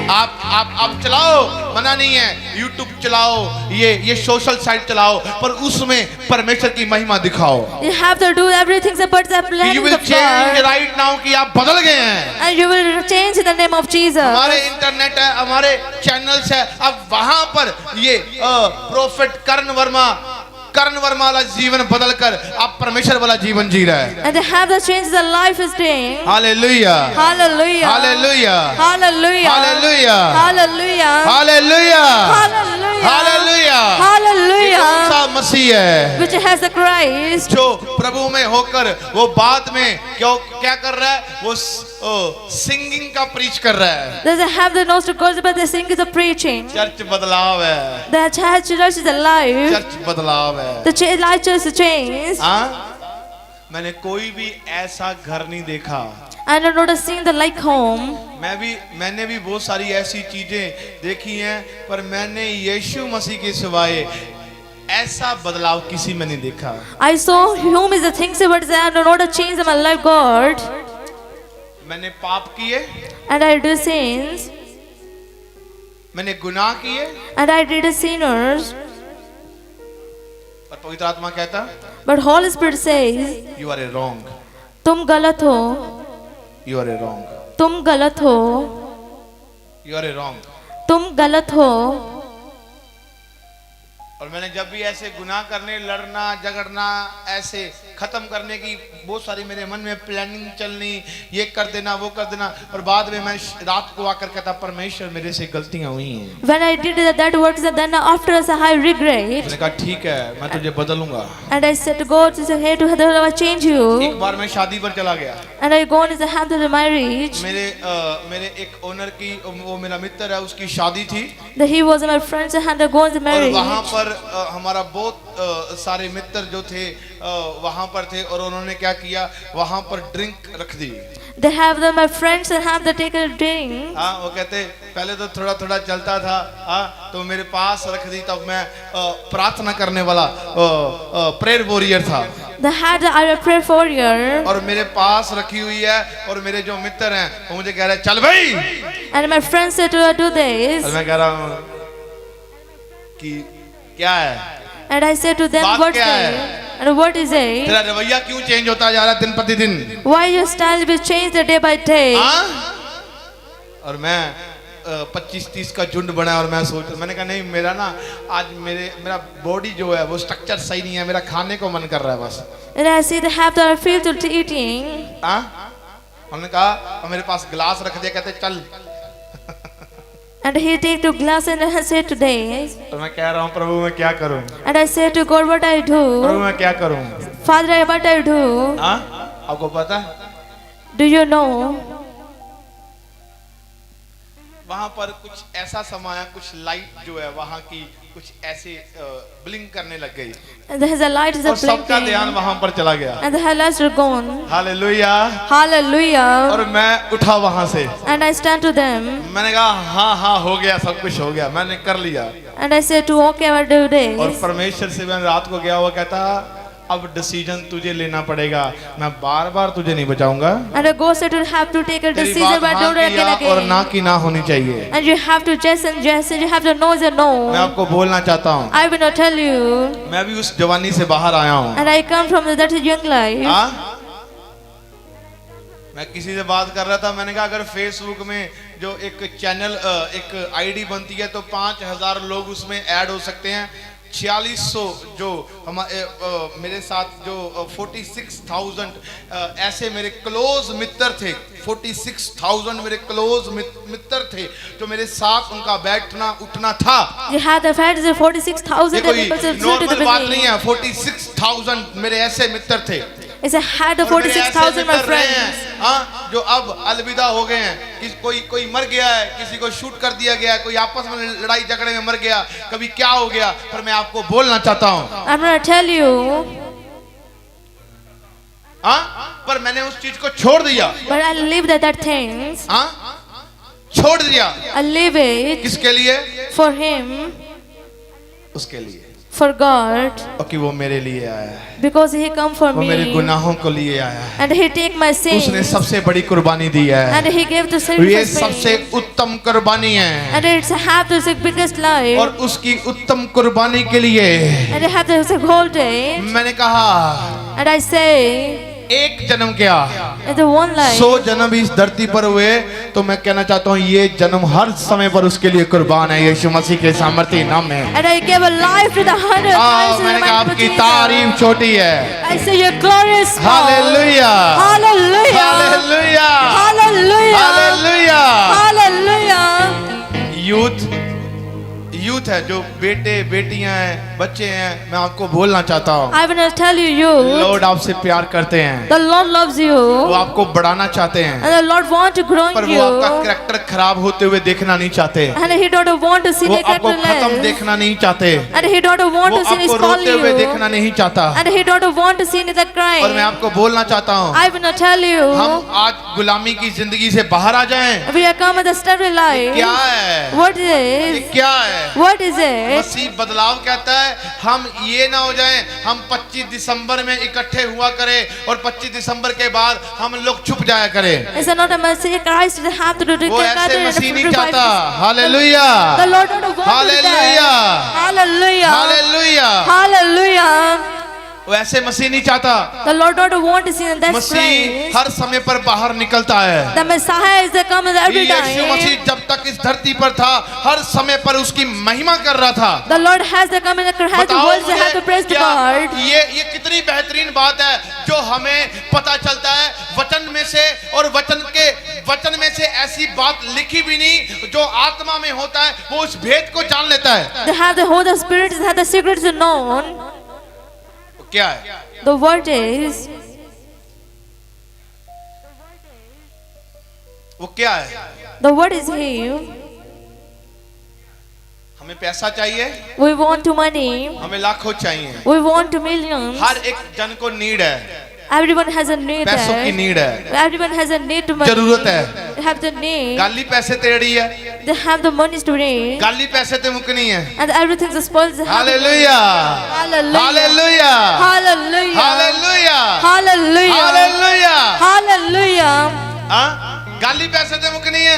Speaker 1: आप चलाओ, मना नहीं है, YouTube चलाओ, ये सोशल साइट चलाओ, पर उसमें परमेश्वर की महिमा दिखाओ।
Speaker 2: You have to do everything but the plan
Speaker 1: You
Speaker 2: of
Speaker 1: will
Speaker 2: God.
Speaker 1: change right now कि आप बदल गए हैं।
Speaker 2: And you will change in the name of Jesus.
Speaker 1: हमारे इंटरनेट है, हमारे चैनल्स है, अब वहां पर ये प्रोफेट कर्ण वर्मा वाला जीवन बदलकर आप परमेश्वर वाला जीवन जी रहा है।
Speaker 2: And they have the change the life is doing.
Speaker 1: Hallelujah,
Speaker 2: Hallelujah.
Speaker 1: Hallelujah,
Speaker 2: Hallelujah.
Speaker 1: Hallelujah,
Speaker 2: Hallelujah.
Speaker 1: Hallelujah,
Speaker 2: Hallelujah.
Speaker 1: Hallelujah.
Speaker 2: Hallelujah.
Speaker 1: कौन सा मसीह है
Speaker 2: Which has the Christ.
Speaker 1: जो प्रभु में होकर वो बाद में क्या कर रहा है, वो सिंगिंग का प्रीच कर रहा है।
Speaker 2: Does it have the nose to gospel but they sing the preaching.
Speaker 1: Church बदलाव है,
Speaker 2: The church is alive.
Speaker 1: Church बदलाव है।
Speaker 2: The light church is changed.
Speaker 1: हाँ, मैंने कोई भी ऐसा घर नहीं देखा।
Speaker 2: And I'm not seeing the like home.
Speaker 1: मैंने भी बहुत सारी ऐसी चीजें देखी हैं, पर मैंने यीशु मसीह के सिवाय ऐसा बदलाव किसी में नहीं देखा।
Speaker 2: I saw whom is the things but I do not change my life God.
Speaker 1: मैंने पाप किए,
Speaker 2: And I do sins.
Speaker 1: मैंने गुनाह किए,
Speaker 2: And I did sinners.
Speaker 1: और पवित्र आत्मा कहता
Speaker 2: But Holy Spirit says,
Speaker 1: you are a wrong,
Speaker 2: तुम गलत हो,
Speaker 1: यू आर ए रॉन्ग,
Speaker 2: तुम गलत हो,
Speaker 1: यू आर ए रॉन्ग।
Speaker 2: तुम गलत हो।
Speaker 1: और मैंने जब भी ऐसे गुनाह करने, लड़ना झगड़ना, ऐसे खत्म करने की बहुत सारी मेरे मन में प्लानिंग चलनी, ये कर देना वो कर देना, और बाद में मैं रात को आकर कहता परमेश्वर मेरे से गलतियां हुई हैं।
Speaker 2: When I did that works and then after I regret.
Speaker 1: मैंने कहा ठीक है, मैं तुझे बदलूंगा।
Speaker 2: And I said to God, hey, to I change you.
Speaker 1: एक बार मैं शादी पर चला गया,
Speaker 2: And I go and have the marriage.
Speaker 1: मेरे एक ओनर की, वो मेरा मित्र है, उसकी शादी थी।
Speaker 2: That he was my friend and I go and
Speaker 1: और
Speaker 2: marriage.
Speaker 1: वहाँ पर हमारा बहुत सारे मित्र जो थे वहाँ पर थे, और उन्होंने क्या किया, वहाँ पर ड्रिंक रख दी।
Speaker 2: They have my friends and have the take a drink.
Speaker 1: हाँ, वो कहते पहले तो थोड़ा थोड़ा चलता था, हाँ, तो मेरे पास रख दी, तब मैं प्रार्थना करने वाला प्रेयर वॉरियर था।
Speaker 2: They had I pray for you.
Speaker 1: और मेरे पास रखी हुई है, और मेरे जो मित्र हैं वो मुझे कह रहे हैं चल भाई,
Speaker 2: And my friends said to do this.
Speaker 1: और मैं कह रहा हूँ कि क्या है,
Speaker 2: And I said to them,
Speaker 1: बात
Speaker 2: what's
Speaker 1: क्या
Speaker 2: it?
Speaker 1: है?
Speaker 2: And what is it?
Speaker 1: तेरा रवैया क्यों चेंज होता जा रहा है दिन प्रतिदिन?
Speaker 2: Why your style will change the day by day?
Speaker 1: हाँ? और मैं 25-30 का झुंड बना, और मैं सोच, मैंने कहा नहीं, मेरा ना आज मेरा बॉडी जो है वो स्ट्रक्चर सही नहीं है, मेरा खाने को मन कर रहा है बस।
Speaker 2: And I see they have the feel to eating.
Speaker 1: हाँ? उन्होंने कहा, और मेरे पास गिलास रख दिया, कहते चल।
Speaker 2: And he take the glass and I said to this.
Speaker 1: तो मैं कह रहा हूँ प्रभु मैं क्या करूँ,
Speaker 2: And I said to God, what I
Speaker 1: Prabhu
Speaker 2: do?
Speaker 1: मैं क्या करूँ?
Speaker 2: Father, what I do?
Speaker 1: हाँ? आपको पता है
Speaker 2: Do you know?
Speaker 1: वहाँ पर कुछ ऐसा समाया, कुछ लाइट जो है वहाँ की कुछ ऐसे ब्लिंक करने लग गई,
Speaker 2: And there is a light is a
Speaker 1: और सबका ध्यान
Speaker 2: blinking.
Speaker 1: वहाँ पर चला गया।
Speaker 2: And the highlights are gone.
Speaker 1: Hallelujah.
Speaker 2: Hallelujah.
Speaker 1: और मैं उठा वहाँ से,
Speaker 2: And I stand to them.
Speaker 1: मैंने कहा हाँ हाँ हो गया, सब कुछ हो गया, मैंने कर लिया।
Speaker 2: And I said to okay, I do
Speaker 1: और
Speaker 2: this.
Speaker 1: परमेश्वर से मैं रात को गया, वो कहता अब डिसीजन तुझे लेना पड़ेगा, मैं बार बार तुझे नहीं बचाऊंगा।
Speaker 2: And a ghost said to have to take a
Speaker 1: तेरी
Speaker 2: decision,
Speaker 1: बात
Speaker 2: but
Speaker 1: हाँ
Speaker 2: don't
Speaker 1: की या
Speaker 2: again
Speaker 1: और ना
Speaker 2: again.
Speaker 1: की ना होनी चाहिए।
Speaker 2: And you have to yes and yes, and you have to know the
Speaker 1: मैं
Speaker 2: no.
Speaker 1: आपको बोलना चाहता हूँ,
Speaker 2: I will not tell you.
Speaker 1: मैं भी उस जवानी से बाहर आया हूँ।
Speaker 2: And I come from that young life.
Speaker 1: हाँ? मैं किसी से बात कर रहा था, मैंने कहा अगर फेसबुक में जो एक चैनल एक आईडी बनती है तो 5000 लोग उसमें ऐड हो सकते हैं। 4600 जो हमारे मेरे साथ जो 46,000 ऐसे मेरे क्लोज मित्र थे, 46,000 मेरे क्लोज मित्र थे जो मेरे साथ उनका बैठना उठना था।
Speaker 2: You had the fact that 46,000
Speaker 1: ये कोई
Speaker 2: people to
Speaker 1: नॉर्मल
Speaker 2: the
Speaker 1: बात नहीं
Speaker 2: beginning.
Speaker 1: है, 46,000 मेरे ऐसे मित्र थे।
Speaker 2: It's a had the
Speaker 1: और मेरे ऐसे
Speaker 2: 46,000 my
Speaker 1: मित्र रहे
Speaker 2: friends.
Speaker 1: हैं हाँ, जो अब अलविदा हो गए हैं। कोई मर गया है, किसी को शूट कर दिया गया है, कोई आपस में लड़ाई झगड़े में मर गया, कभी क्या हो गया, पर मैं आपको बोलना चाहता हूँ,
Speaker 2: I'm gonna tell you,
Speaker 1: हाँ, पर मैंने उस चीज को छोड़ दिया,
Speaker 2: but I leave that things.
Speaker 1: हाँ, छोड़ दिया।
Speaker 2: I leave it
Speaker 1: किसके लिए?
Speaker 2: for Him,
Speaker 1: उसके लिए,
Speaker 2: for God,
Speaker 1: क्योंकि वो मेरे लिए आया है,
Speaker 2: because He come for
Speaker 1: वो मेरे
Speaker 2: me,
Speaker 1: गुनाहों को लिए आया है,
Speaker 2: and He take my sins,
Speaker 1: उसने सबसे बड़ी कुर्बानी दी है,
Speaker 2: and He gave the
Speaker 1: ये
Speaker 2: sacrifice,
Speaker 1: सबसे उत्तम कुर्बानी है,
Speaker 2: and it's have the biggest life,
Speaker 1: और उसकी उत्तम कुर्बानी के लिए
Speaker 2: and I have the whole day,
Speaker 1: मैंने कहा
Speaker 2: and I say,
Speaker 1: एक जन्म क्या,
Speaker 2: it's the one life.
Speaker 1: 100 जन्म इस धरती पर हुए, तो मैं कहना चाहता हूँ ये जन्म हर समय पर उसके लिए कुर्बान है, यीशु मसीह के सामर्थ्य नाम में।
Speaker 2: And I gave a life to the 100 times.
Speaker 1: मैंने कहा आपकी तारीफ छोटी है।
Speaker 2: I say your glory is small.
Speaker 1: Hallelujah,
Speaker 2: Hallelujah.
Speaker 1: Hallelujah,
Speaker 2: Hallelujah.
Speaker 1: Hallelujah.
Speaker 2: Hallelujah.
Speaker 1: Youth है, जो बेटे बेटियां हैं, बच्चे हैं, मैं आपको बोलना चाहता हूँ,
Speaker 2: I want to tell you,
Speaker 1: Lord आपसे प्यार करते हैं,
Speaker 2: the Lord loves you,
Speaker 1: वो आपको बढ़ाना चाहते हैं,
Speaker 2: and the Lord want to grow
Speaker 1: पर
Speaker 2: in
Speaker 1: वो आपका
Speaker 2: you,
Speaker 1: करैक्टर खराब होते हुए देखना नहीं चाहते,
Speaker 2: and He don't want to see
Speaker 1: वो
Speaker 2: the
Speaker 1: आपको
Speaker 2: character
Speaker 1: खत्म
Speaker 2: less,
Speaker 1: देखना नहीं चाहते,
Speaker 2: and He don't want
Speaker 1: वो
Speaker 2: to see
Speaker 1: आपको
Speaker 2: His fall
Speaker 1: रोते हुए देखना
Speaker 2: you,
Speaker 1: नहीं चाहता।
Speaker 2: and He don't want to see the
Speaker 1: और मैं
Speaker 2: cry.
Speaker 1: आपको बोलना चाहता हूँ,
Speaker 2: I want to tell you,
Speaker 1: हम आज गुलामी की जिंदगी से बाहर आ जाएं।
Speaker 2: we are come with a stable life.
Speaker 1: क्या है?
Speaker 2: What
Speaker 1: ये
Speaker 2: is?
Speaker 1: क्या है?
Speaker 2: What is it?
Speaker 1: मसीह बदलाव कहता है, हम ये ना हो जाएं, हम 25 दिसंबर में इकट्ठे हुआ करें और 25 दिसंबर के बाद हम लोग छुप जाया करें।
Speaker 2: It's not a Messiah Christ that have to do
Speaker 1: वो ऐसे मसीह नहीं चाहता। Hallelujah,
Speaker 2: The Lord don't want
Speaker 1: hallelujah,
Speaker 2: that. Hallelujah.
Speaker 1: Hallelujah.
Speaker 2: Hallelujah.
Speaker 1: वो ऐसे मसीह नहीं चाहता।
Speaker 2: The Lord don't want to see that
Speaker 1: Masih
Speaker 2: Christ.
Speaker 1: हर समय पर बाहर निकलता है।
Speaker 2: The Messiah is the coming every
Speaker 1: Yeshu Masih
Speaker 2: time.
Speaker 1: जब तक इस धरती पर था, हर समय पर उसकी महिमा कर रहा था।
Speaker 2: The Lord has the coming, has the
Speaker 1: बताओ
Speaker 2: words that have to praise
Speaker 1: मुझे,
Speaker 2: to God.
Speaker 1: ये कितनी बेहतरीन बात है जो हमें पता चलता है वचन में से, और वचन में से ऐसी बात लिखी भी नहीं, जो आत्मा में होता है वो उस भेद को जान लेता है।
Speaker 2: They have the Holy Spirit, have the secrets known.
Speaker 1: क्या है?
Speaker 2: The word is,
Speaker 1: वो क्या है?
Speaker 2: the word is He.
Speaker 1: हमें पैसा चाहिए,
Speaker 2: We want to money.
Speaker 1: हमें लाखों चाहिए,
Speaker 2: We want to millions.
Speaker 1: हर एक जन को नीड है,
Speaker 2: Everyone has a need.
Speaker 1: पैसों की
Speaker 2: there.
Speaker 1: नीड है,
Speaker 2: Everyone has a need to money.
Speaker 1: जरूरत है।
Speaker 2: They have the need.
Speaker 1: गाली पैसे ते रही है,
Speaker 2: They have the money to need.
Speaker 1: गाली पैसे ते मुकनी है।
Speaker 2: And everything is spoiled. They have the money.
Speaker 1: Hallelujah,
Speaker 2: Hallelujah.
Speaker 1: Hallelujah,
Speaker 2: Hallelujah.
Speaker 1: Hallelujah,
Speaker 2: Hallelujah.
Speaker 1: Hallelujah.
Speaker 2: Hallelujah.
Speaker 1: हाँ, गाली पैसे ते मुकनी है।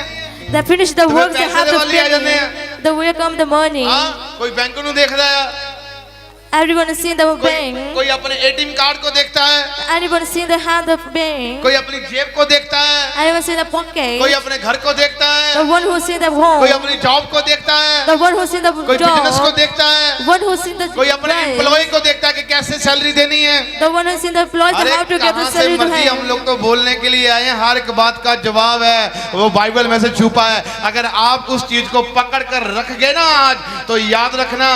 Speaker 2: They finish the works. They
Speaker 1: पैसे
Speaker 2: have
Speaker 1: दे
Speaker 2: the
Speaker 1: वाली आ जाने
Speaker 2: money. The way come the money.
Speaker 1: हाँ, कोई बैंक को नहीं देख रहा है,
Speaker 2: Everyone is seeing the bank.
Speaker 1: कोई अपने एटीएम कार्ड को देखता है,
Speaker 2: Everyone see the hand of bank.
Speaker 1: कोई अपनी जेब को देखता है,
Speaker 2: Everyone see the pocket.
Speaker 1: कोई अपने घर को देखता है,
Speaker 2: The one who see the home.
Speaker 1: कोई अपनी जॉब को देखता है,
Speaker 2: The one who see the
Speaker 1: कोई बिजनेस को
Speaker 2: job.
Speaker 1: देखता है,
Speaker 2: One who see the
Speaker 1: कोई अपने
Speaker 2: price.
Speaker 1: एम्प्लॉय को देखता है कि कैसे सैलरी देनी है।
Speaker 2: The one who see the employees
Speaker 1: अरे
Speaker 2: have to get the
Speaker 1: कहाँ से
Speaker 2: salary to
Speaker 1: मर्जी, हम
Speaker 2: him.
Speaker 1: लोग तो बोलने के लिए आए हैं, हर एक बात का जवाब है, वो बाइबल में से छुपा है। अगर आप उस चीज को पकड़ कर रख गए ना आज, तो याद रखना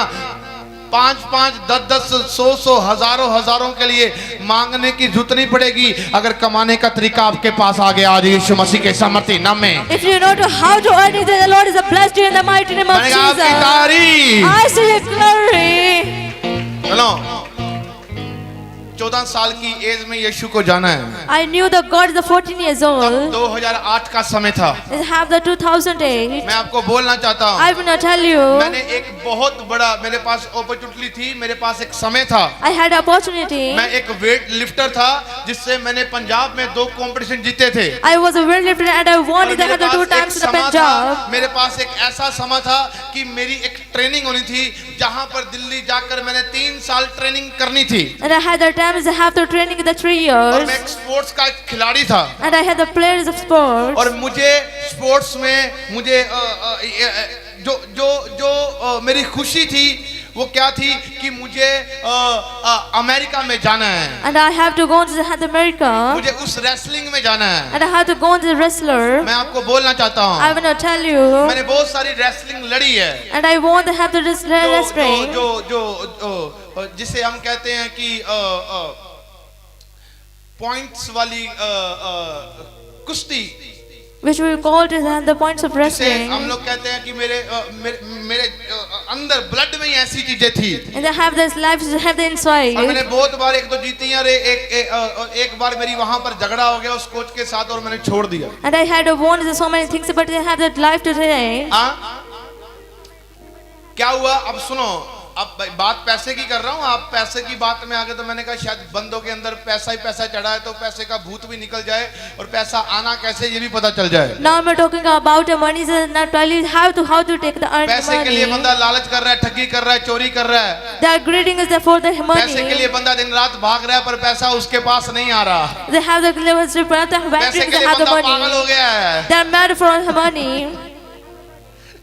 Speaker 1: 5-5, 10-10, 100-100, हजारों के लिए मांगने की जरूरत नहीं पड़ेगी, अगर कमाने का तरीका आपके पास आ गया आज यीशु मसीह के सामर्थ्य नाम में।
Speaker 2: If you know how to earn it, then the Lord is blessed you in the mighty name of
Speaker 1: मैंने कहा आपकी
Speaker 2: Jesus.
Speaker 1: तारीफ।
Speaker 2: I see your glory.
Speaker 1: चलो, 14 साल की एज में यीशु को जाना है।
Speaker 2: I knew that God is the 14 years
Speaker 1: तब
Speaker 2: old.
Speaker 1: 2008 का समय था।
Speaker 2: It have the 2008.
Speaker 1: मैं आपको बोलना चाहता हूँ,
Speaker 2: I will not tell you.
Speaker 1: मैंने एक बहुत बड़ा, मेरे पास अपॉर्चुनिटी थी, मेरे पास एक समय था।
Speaker 2: I had opportunity.
Speaker 1: मैं एक वेट लिफ्टर था, जिससे मैंने पंजाब में 2 कंपटीशन जीते थे।
Speaker 2: I was a weightlifter and I won
Speaker 1: और
Speaker 2: it
Speaker 1: मेरे
Speaker 2: 2
Speaker 1: पास एक
Speaker 2: times in the
Speaker 1: समा था,
Speaker 2: Punjab.
Speaker 1: मेरे पास एक ऐसा समा था कि मेरी एक ट्रेनिंग होनी थी, जहां पर दिल्ली जाकर मैंने 3 साल ट्रेनिंग करनी थी।
Speaker 2: And I had the times I have the training in the 3
Speaker 1: और
Speaker 2: years.
Speaker 1: मैं एक स्पोर्ट्स का एक खिलाड़ी था,
Speaker 2: And I had the players of sports.
Speaker 1: और मुझे स्पोर्ट्स में मुझे जो मेरी खुशी थी वो क्या थी कि मुझे अमेरिका में जाना है,
Speaker 2: And I have to go to South America.
Speaker 1: मुझे उस रेसलिंग में जाना है।
Speaker 2: And I have to go to the wrestler.
Speaker 1: मैं आपको बोलना चाहता
Speaker 2: I
Speaker 1: हूँ,
Speaker 2: will not tell you.
Speaker 1: मैंने बहुत सारी रेसलिंग लड़ी है,
Speaker 2: And I want to have the wrestling.
Speaker 1: जो जिसे हम कहते हैं कि पॉइंट्स वाली कुश्ती,
Speaker 2: which we call it as the points of
Speaker 1: जिसे
Speaker 2: wrestling.
Speaker 1: हम लोग कहते हैं कि मेरे अंदर ब्लड में ही ऐसी चीजें थी,
Speaker 2: And they have this life, they have the
Speaker 1: और
Speaker 2: inside.
Speaker 1: मैंने बहुत बार एक दो जीती हैं, और एक बार मेरी वहां पर झगड़ा हो गया उस कोच के साथ और मैंने छोड़ दिया।
Speaker 2: And I had won so many things, but I have that life today.
Speaker 1: हाँ, क्या हुआ अब सुनो, अब बात पैसे की कर रहा हूँ, आप पैसे की बात में आ गए तो मैंने कहा शायद बंदों के अंदर पैसा ही पैसा चढ़ा है, तो पैसे का भूत भी निकल जाए और पैसा आना कैसे ये भी पता चल जाए।
Speaker 2: Now I'm talking about the money, so not only how to take the earned
Speaker 1: पैसे के लिए
Speaker 2: money.
Speaker 1: बंदा लालच कर रहा है, ठगी कर रहा है, चोरी कर रहा है।
Speaker 2: They are greeting us for the
Speaker 1: पैसे के लिए
Speaker 2: money.
Speaker 1: बंदा दिन रात भाग रहा है, पर पैसा उसके पास नहीं आ रहा।
Speaker 2: They have the levels to put the
Speaker 1: पैसे
Speaker 2: batteries,
Speaker 1: के
Speaker 2: they
Speaker 1: लिए
Speaker 2: have the
Speaker 1: बंदा पागल हो
Speaker 2: money.
Speaker 1: गया है,
Speaker 2: They are mad for the money.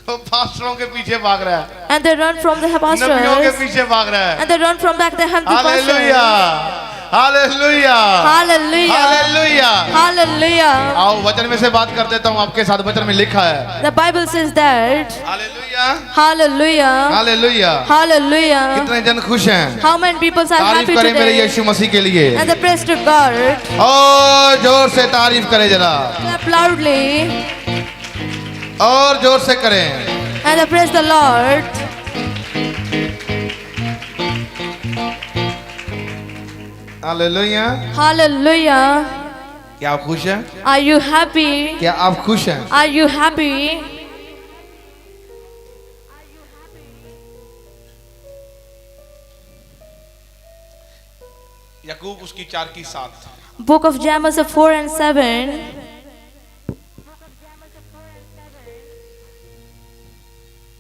Speaker 1: वो पास्टरों के पीछे भाग रहा है,
Speaker 2: And they run from the
Speaker 1: नबियों के
Speaker 2: pastors.
Speaker 1: पीछे भाग रहा है।
Speaker 2: And they run from back, they have the
Speaker 1: hallelujah,
Speaker 2: pastors.
Speaker 1: Hallelujah,
Speaker 2: Hallelujah.
Speaker 1: Hallelujah.
Speaker 2: Hallelujah.
Speaker 1: आओ वचन में से बात कर देता हूँ आपके साथ, वचन में लिखा है।
Speaker 2: The Bible says that.
Speaker 1: Hallelujah,
Speaker 2: Hallelujah.
Speaker 1: Hallelujah.
Speaker 2: Hallelujah.
Speaker 1: कितने जन खुश हैं?
Speaker 2: How many people are
Speaker 1: तारीफ
Speaker 2: happy
Speaker 1: करें मेरे
Speaker 2: today?
Speaker 1: यीशु मसीह के लिए।
Speaker 2: And the praise to God.
Speaker 1: और जोर से तारीफ करें जरा,
Speaker 2: Clap loudly.
Speaker 1: और जोर से करें।
Speaker 2: And the praise the Lord.
Speaker 1: Hallelujah.
Speaker 2: Hallelujah.
Speaker 1: क्या आप खुश हैं?
Speaker 2: Are you happy?
Speaker 1: क्या आप खुश हैं?
Speaker 2: Are you happy?
Speaker 1: याकूब उसकी 4:7।
Speaker 2: Book of James 4:7.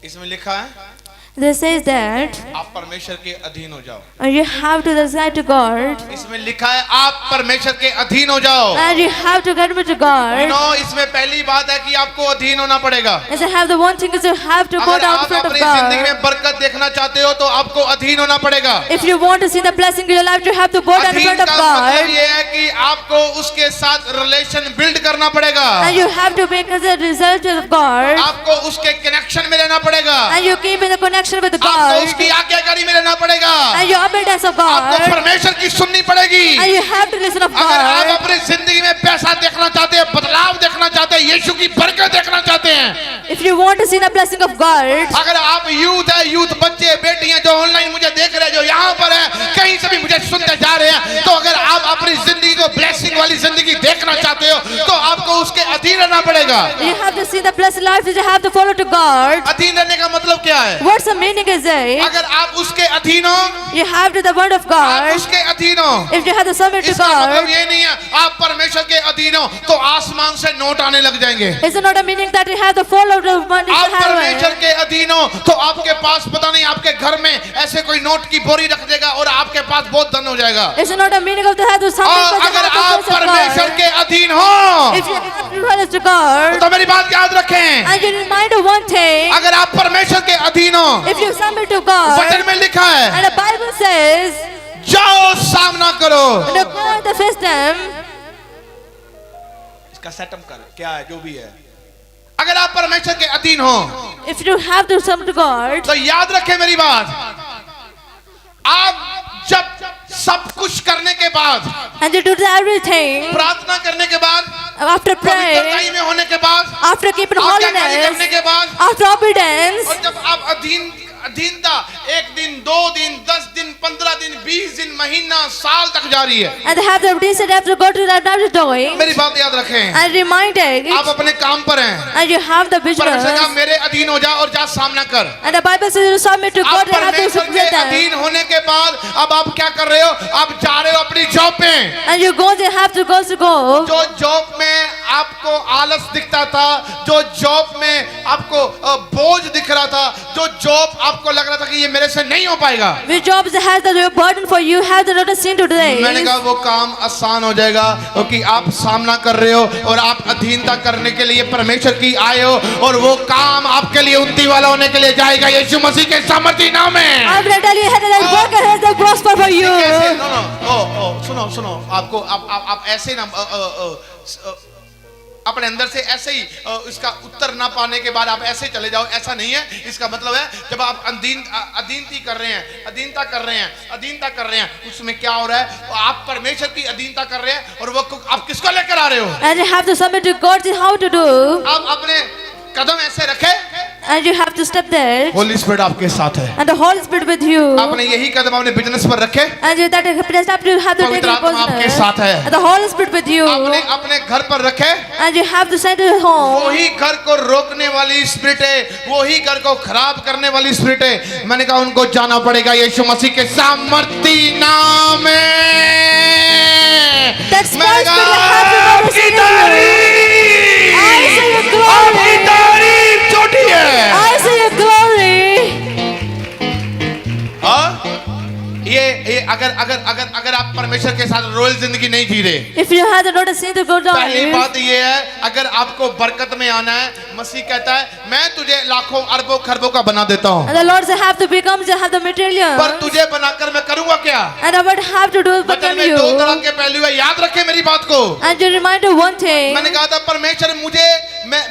Speaker 1: इसमें लिखा है
Speaker 2: This says that
Speaker 1: आप परमेश्वर के अधीन हो जाओ।
Speaker 2: you have to decide to God.
Speaker 1: इसमें लिखा है आप परमेश्वर के अधीन हो जाओ।
Speaker 2: And you have to get to God.
Speaker 1: इसमें पहली बात है कि आपको अधीन होना पड़ेगा।
Speaker 2: As I have the one thing is you have to go
Speaker 1: अगर
Speaker 2: down in
Speaker 1: आप
Speaker 2: front of
Speaker 1: अपनी जिंदगी
Speaker 2: God.
Speaker 1: में बरकत देखना चाहते हो तो आपको अधीन होना पड़ेगा।
Speaker 2: If you want to see the blessing in your life, you have to go down in
Speaker 1: अधीन
Speaker 2: front of
Speaker 1: का मतलब
Speaker 2: God.
Speaker 1: ये है कि आपको उसके साथ रिलेशन बिल्ड करना पड़ेगा।
Speaker 2: And you have to make as a result of God.
Speaker 1: आपको उसके कनेक्शन में रहना पड़ेगा।
Speaker 2: And you keep in the connection with
Speaker 1: आपको
Speaker 2: God.
Speaker 1: उसकी आज्ञाकारी में रहना पड़ेगा।
Speaker 2: And you obedience of
Speaker 1: आपको
Speaker 2: God.
Speaker 1: परमेश्वर की सुननी पड़ेगी।
Speaker 2: And you have to listen of
Speaker 1: अगर आप
Speaker 2: God.
Speaker 1: अपनी जिंदगी में पैसा देखना चाहते हैं, बदलाव देखना चाहते हैं, यीशु की बरकत देखना चाहते हैं,
Speaker 2: If you want to see the blessing of God.
Speaker 1: अगर आप यूथ है, यूथ बच्चे बेटियां जो ऑनलाइन मुझे देख रहे हैं, जो यहाँ पर है, कहीं से भी मुझे सुनते जा रहे हैं, तो अगर आप अपनी जिंदगी को ब्लेसिंग वाली जिंदगी देखना चाहते हो तो आपको उसके अधीन रहना पड़ेगा।
Speaker 2: You have to see the blessed life that you have to follow to God.
Speaker 1: अधीन रहने का मतलब क्या है?
Speaker 2: What's the meaning is it?
Speaker 1: अगर आप उसके अधीन हो,
Speaker 2: You have to the word of
Speaker 1: आप
Speaker 2: God.
Speaker 1: उसके अधीन हो,
Speaker 2: If you have to submit to
Speaker 1: इसका मतलब
Speaker 2: God,
Speaker 1: ये नहीं है आप परमेश्वर के अधीन हो तो आसमान से नोट आने लग जाएंगे।
Speaker 2: it's not a meaning that you have to follow the money
Speaker 1: आप
Speaker 2: to
Speaker 1: परमेश्वर
Speaker 2: heaven.
Speaker 1: के अधीन हो तो आपके पास पता नहीं आपके घर में ऐसे कोई नोट की बोरी रख देगा और आपके पास बहुत धन हो जाएगा।
Speaker 2: It's not a meaning of the have to something
Speaker 1: और
Speaker 2: but you
Speaker 1: अगर
Speaker 2: have to
Speaker 1: आप
Speaker 2: praise of
Speaker 1: परमेश्वर
Speaker 2: God.
Speaker 1: के अधीन हो
Speaker 2: If you have to praise to God,
Speaker 1: तो मेरी बात याद रखें,
Speaker 2: and you remind of one thing,
Speaker 1: अगर आप परमेश्वर के अधीन हो,
Speaker 2: if you submit to God,
Speaker 1: वचन में लिखा है
Speaker 2: and the Bible says,
Speaker 1: जाओ सामना करो।
Speaker 2: and the God the face them,
Speaker 1: इसका सेटअप कर क्या है जो भी है, अगर आप परमेश्वर के अधीन हो
Speaker 2: if you have to submit to God,
Speaker 1: तो याद रखें मेरी बात, आप जब सब कुछ करने के बाद,
Speaker 2: and you do everything,
Speaker 1: प्रार्थना करने के बाद,
Speaker 2: after praying,
Speaker 1: पवित्रताई में होने के बाद,
Speaker 2: after keeping
Speaker 1: आज्ञाकारी
Speaker 2: holiness,
Speaker 1: करने के बाद,
Speaker 2: after obedience,
Speaker 1: और जब आप अधीनता 1 दिन 2 दिन 10 दिन 15 दिन 20 दिन महीना साल तक जारी है।
Speaker 2: and have the decent have to go to that now doing,
Speaker 1: मेरी बात याद रखें,
Speaker 2: and reminding,
Speaker 1: आप अपने काम पर हैं,
Speaker 2: and you have the
Speaker 1: परमेश्वर का
Speaker 2: vision,
Speaker 1: मेरे अधीन हो जा और जा सामना कर।
Speaker 2: and the Bible says you submit to
Speaker 1: आप
Speaker 2: God, you have to
Speaker 1: परमेश्वर के
Speaker 2: submit them,
Speaker 1: अधीन होने के बाद अब आप क्या कर रहे हो? आप जा रहे हो अपनी जॉब पे।
Speaker 2: and you go, you have to go to go,
Speaker 1: जो जॉब में आपको आलस दिखता था, जो जॉब में आपको बोझ दिख रहा था, जो जॉब आपको लग रहा था कि ये मेरे से नहीं हो पाएगा,
Speaker 2: which job has the burden for you, have the notice seen today,
Speaker 1: मैंने कहा वो काम आसान हो जाएगा क्योंकि आप सामना कर रहे हो और आप अधीनता करने के लिए परमेश्वर की आए हो और वो काम आपके लिए उन्नति वाला होने के लिए जाएगा यीशु मसीह के सामर्थी नाम में।
Speaker 2: I'm going to tell you that work has the prosper for you.
Speaker 1: कैसे? नो नो सुनो आपको आप ऐसे ना अपने अंदर से ऐसे ही इसका उत्तर ना पाने के बाद आप ऐसे चले जाओ, ऐसा नहीं है। इसका मतलब है जब आप अधीनता कर रहे हैं, उसमें क्या हो रहा है? तो आप परमेश्वर की अधीनता कर रहे हैं और वो आप किसको लेकर आ रहे हो?
Speaker 2: And you have to submit to God. How to do?
Speaker 1: आप अपने कदम ऐसे रखे,
Speaker 2: And you have to step there.
Speaker 1: Holi spirit आपके साथ है।
Speaker 2: And the Holy Spirit with you.
Speaker 1: आपने यही कदम अपने बिजनेस पर रखे,
Speaker 2: And you that step you have to take
Speaker 1: पवित्र
Speaker 2: it
Speaker 1: आत्मा आपके
Speaker 2: personal.
Speaker 1: साथ है।
Speaker 2: And the Holy Spirit with you.
Speaker 1: आपने अपने घर पर रखे,
Speaker 2: And you have to send it home.
Speaker 1: वही घर को रोकने वाली स्पिरिट है, वही घर को खराब करने वाली स्पिरिट है। मैंने कहा उनको जाना पड़ेगा यीशु मसीह के सामर्थी नाम में।
Speaker 2: That spoils
Speaker 1: मैंने कहा,
Speaker 2: spirit have to notice
Speaker 1: आपकी
Speaker 2: in you.
Speaker 1: तारीफ,
Speaker 2: I see your glory.
Speaker 1: आपकी तारीफ छोटी है।
Speaker 2: I see your glory.
Speaker 1: हाँ? ये अगर आप परमेश्वर के साथ रॉयल जिंदगी नहीं जी रहे,
Speaker 2: If you had not seen the good
Speaker 1: पहली
Speaker 2: life,
Speaker 1: बात ये है, अगर आपको बरकत में आना है, मसीह कहता है मैं तुझे लाखों अरबों खरबों का बना देता हूँ,
Speaker 2: and the Lord say have to become, they have the material.
Speaker 1: पर तुझे बनाकर मैं करूंगा क्या?
Speaker 2: And I would have to do
Speaker 1: वचन
Speaker 2: become
Speaker 1: में दो तरह
Speaker 2: you.
Speaker 1: के पहलू है, याद रखे मेरी बात को।
Speaker 2: And you remind of one thing.
Speaker 1: मैंने कहा था परमेश्वर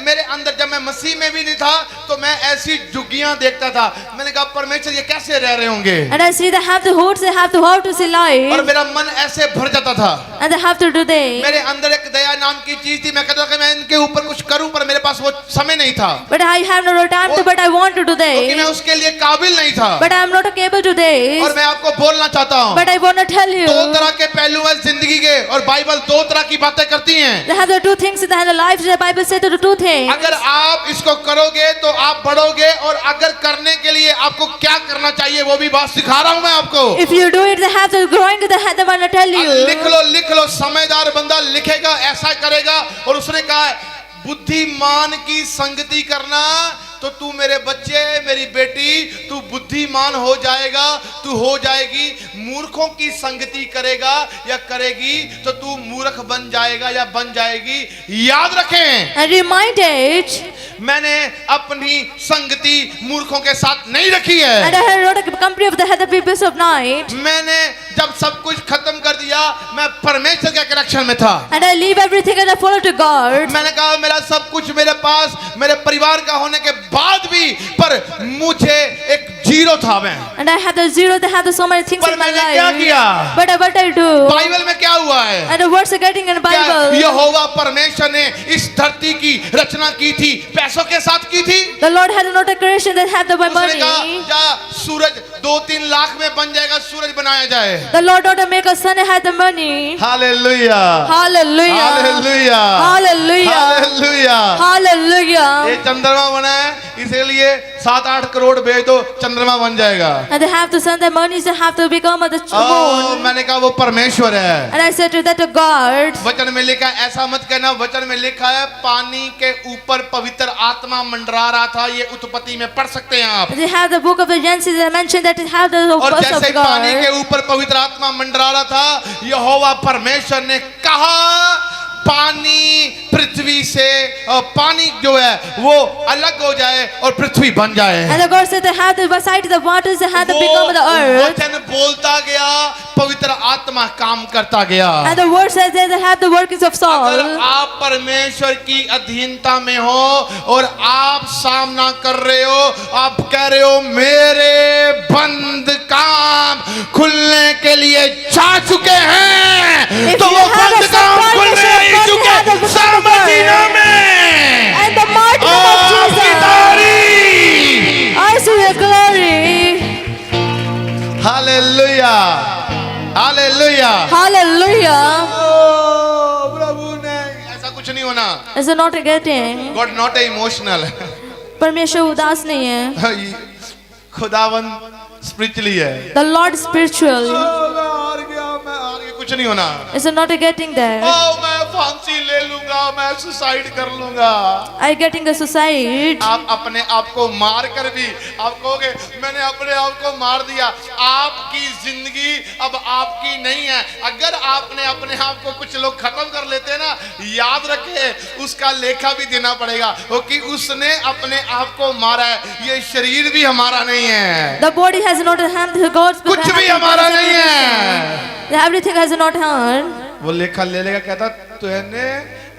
Speaker 1: मेरे अंदर, जब मैं मसीह में भी नहीं था तो मैं ऐसी झुग्गियां देखता था। मैंने कहा परमेश्वर ये कैसे रह रहे होंगे,
Speaker 2: And I see they have the hoods, they have to how to see
Speaker 1: और
Speaker 2: life.
Speaker 1: मेरा मन ऐसे भर जाता था।
Speaker 2: And they have to do this.
Speaker 1: मेरे अंदर एक दया नाम की चीज थी, मैं कहता था कि मैं इनके ऊपर कुछ करूं, पर मेरे पास वो समय नहीं था,
Speaker 2: But I have no time to, but I want to do
Speaker 1: क्योंकि मैं
Speaker 2: this.
Speaker 1: उसके लिए काबिल नहीं था।
Speaker 2: But I am not able to this.
Speaker 1: और मैं आपको बोलना चाहता हूँ,
Speaker 2: But I want to tell you.
Speaker 1: दो तरह के पहलू हैं जिंदगी के, और बाइबल दो तरह की बातें करती हैं।
Speaker 2: They have the two things in the life. The Bible says the two things.
Speaker 1: अगर आप इसको करोगे तो आप बढ़ोगे, और अगर करने के लिए आपको क्या करना चाहिए वो भी बात सिखा रहा हूं मैं आपको।
Speaker 2: If you do it, they have the growing. They want to tell
Speaker 1: लिख
Speaker 2: you.
Speaker 1: लो, समझदार बंदा लिखेगा, ऐसा करेगा। और उसने कहा है बुद्धिमान की संगति करना, तो तू मेरे बच्चे, मेरी बेटी, तू बुद्धिमान हो जाएगा, तू हो जाएगी। मूर्खों की संगति करेगा या करेगी तो तू मूर्ख बन जाएगा या बन जाएगी। याद रखें,
Speaker 2: And remind it.
Speaker 1: मैंने अपनी संगति मूर्खों के साथ नहीं रखी है।
Speaker 2: And I had not a company of the people of night.
Speaker 1: मैंने जब सब कुछ खत्म कर दिया, मैं परमेश्वर के कनेक्शन में था।
Speaker 2: And I leave everything and I follow to God.
Speaker 1: मैंने कहा मेरा सब कुछ मेरे पास, मेरे परिवार का होने के बाद भी, पर मुझे एक जीरो था मैं।
Speaker 2: And I had the zero. They had so many things
Speaker 1: पर
Speaker 2: in my
Speaker 1: मैंने क्या
Speaker 2: life.
Speaker 1: किया?
Speaker 2: But what I do?
Speaker 1: Bible में क्या हुआ है?
Speaker 2: And the words are getting in the
Speaker 1: क्या
Speaker 2: Bible.
Speaker 1: यहोवा परमेश्वर ने इस धरती की रचना की थी, पैसों के साथ की थी।
Speaker 2: The Lord had not a creation that had the
Speaker 1: उसने
Speaker 2: money.
Speaker 1: कहा जा सूरज 2-3 लाख में बन जाएगा, सूरज बनाया जाए।
Speaker 2: The Lord not make a son had the money.
Speaker 1: Hallelujah,
Speaker 2: Hallelujah.
Speaker 1: Hallelujah,
Speaker 2: Hallelujah.
Speaker 1: Hallelujah.
Speaker 2: Hallelujah.
Speaker 1: ये चंद्रमा बना है, इसीलिए 7-8 करोड़ भेज दो, चंद्रमा बन जाएगा।
Speaker 2: And they have to send their money. They have to become the moon.
Speaker 1: मैंने कहा वो परमेश्वर है।
Speaker 2: And I said to that to God.
Speaker 1: वचन में लिखा है, ऐसा मत कहना, वचन में लिखा है पानी के ऊपर पवित्र आत्मा मंडरा रहा था। ये उत्पत्ति में पढ़ सकते हैं आप।
Speaker 2: They have the book of the Genesis. They mentioned that it had the
Speaker 1: और
Speaker 2: verse
Speaker 1: जैसे
Speaker 2: of
Speaker 1: पानी के
Speaker 2: God.
Speaker 1: ऊपर पवित्र आत्मा मंडरा रहा था, यहोवा परमेश्वर ने कहा पानी पृथ्वी से, पानी जो है वो अलग हो जाए और पृथ्वी बन जाए।
Speaker 2: And the God said they have the beside the waters. They had to become the earth.
Speaker 1: वचन बोलता गया, पवित्र आत्मा काम करता गया।
Speaker 2: And the word says that they have the workings of
Speaker 1: अगर
Speaker 2: Saul.
Speaker 1: आप परमेश्वर की अधीनता में हो और आप सामना कर रहे हो, आप कह रहे हो मेरे बंद काम खुलने के लिए जा चुके हैं,
Speaker 2: If
Speaker 1: तो
Speaker 2: you
Speaker 1: वो
Speaker 2: have
Speaker 1: बंद
Speaker 2: a
Speaker 1: काम
Speaker 2: support,
Speaker 1: खुलने
Speaker 2: you
Speaker 1: ही
Speaker 2: have
Speaker 1: चुके
Speaker 2: the
Speaker 1: सामर्थी नाम में।
Speaker 2: And the mighty name of
Speaker 1: आपकी
Speaker 2: Jesus.
Speaker 1: तारीफ।
Speaker 2: I see the glory.
Speaker 1: Hallelujah, hallelujah.
Speaker 2: Hallelujah.
Speaker 1: ओ, प्रभु ने ऐसा कुछ नहीं होना।
Speaker 2: Is it not getting?
Speaker 1: God not emotional.
Speaker 2: परमेश्वर उदास नहीं है.
Speaker 1: खुदावन स्पिरिचुअली है।
Speaker 2: The Lord spiritual.
Speaker 1: मैं हार गया, कुछ नहीं होना।
Speaker 2: Is it not getting there?
Speaker 1: मैं फांसी ले लूंगा, मैं सुसाइड कर लूंगा।
Speaker 2: I getting a suicide.
Speaker 1: आप अपने आप को मार कर भी आप कहोगे मैंने अपने आप को मार दिया। आपकी जिंदगी अब आपकी नहीं है। अगर आपने अपने आप को, कुछ लोग खत्म कर लेते हैं ना, याद रखे उसका लेखा भी देना पड़ेगा, क्योंकि उसने अपने आप को मारा है। ये शरीर भी हमारा नहीं है,
Speaker 2: The body has not a hand to God's.
Speaker 1: कुछ भी हमारा नहीं है।
Speaker 2: Everything has not hand.
Speaker 1: वो लेखा ले लेगा, कहता तूने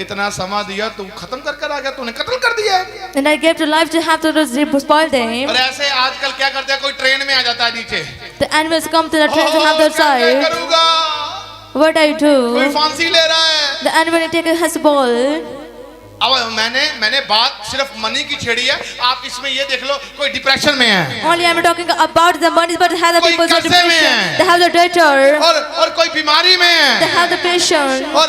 Speaker 1: इतना समा दिया, तू खत्म कर कर आ गया, तूने कत्ल कर दिया है।
Speaker 2: And I gave to life to have to spoil them.
Speaker 1: और ऐसे आजकल क्या करते हैं, कोई ट्रेन में आ जाता है नीचे,
Speaker 2: The animals come to the train to have their
Speaker 1: क्या
Speaker 2: side.
Speaker 1: करूंगा,
Speaker 2: What I
Speaker 1: कोई
Speaker 2: do?
Speaker 1: फांसी ले रहा है।
Speaker 2: The animal taker has a ball.
Speaker 1: अब मैंने बात सिर्फ मनी की छेड़ी है, आप इसमें ये देख लो, कोई डिप्रेशन में है,
Speaker 2: Only I'm talking about the money, but have the
Speaker 1: कोई
Speaker 2: people with
Speaker 1: कर्जे में
Speaker 2: depression.
Speaker 1: है।
Speaker 2: They have the debtor.
Speaker 1: और कोई बीमारी में
Speaker 2: They
Speaker 1: है,
Speaker 2: have the patient.
Speaker 1: और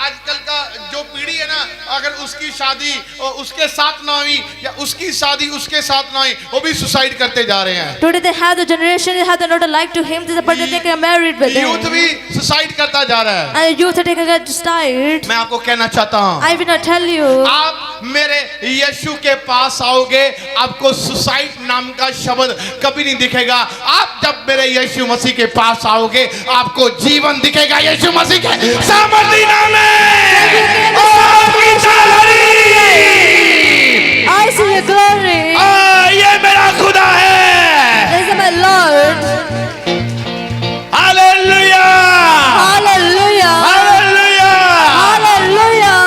Speaker 1: आजकल का जो पीढ़ी है ना, अगर उसकी शादी और उसके साथ ना हुई या उसकी शादी उसके साथ ना हुई, वो भी सुसाइड करते जा रहे हैं।
Speaker 2: Today they have the generation, they have the not like to him, but they get married with
Speaker 1: youth
Speaker 2: him.
Speaker 1: भी सुसाइड करता जा रहा है।
Speaker 2: And the youth are taking a died.
Speaker 1: मैं आपको कहना चाहता हूँ,
Speaker 2: I will not tell you.
Speaker 1: आप मेरे यीशु के पास आओगे, आपको सुसाइड नाम का शब्द कभी नहीं दिखेगा। आप जब मेरे यीशु मसीह के पास आओगे, आपको जीवन दिखेगा यीशु मसीह के सामर्थी नाम में। ओ आपकी सलामी।
Speaker 2: I see your glory.
Speaker 1: ये मेरा खुदा है।
Speaker 2: This is my Lord.
Speaker 1: Hallelujah,
Speaker 2: Hallelujah.
Speaker 1: Hallelujah.
Speaker 2: Hallelujah.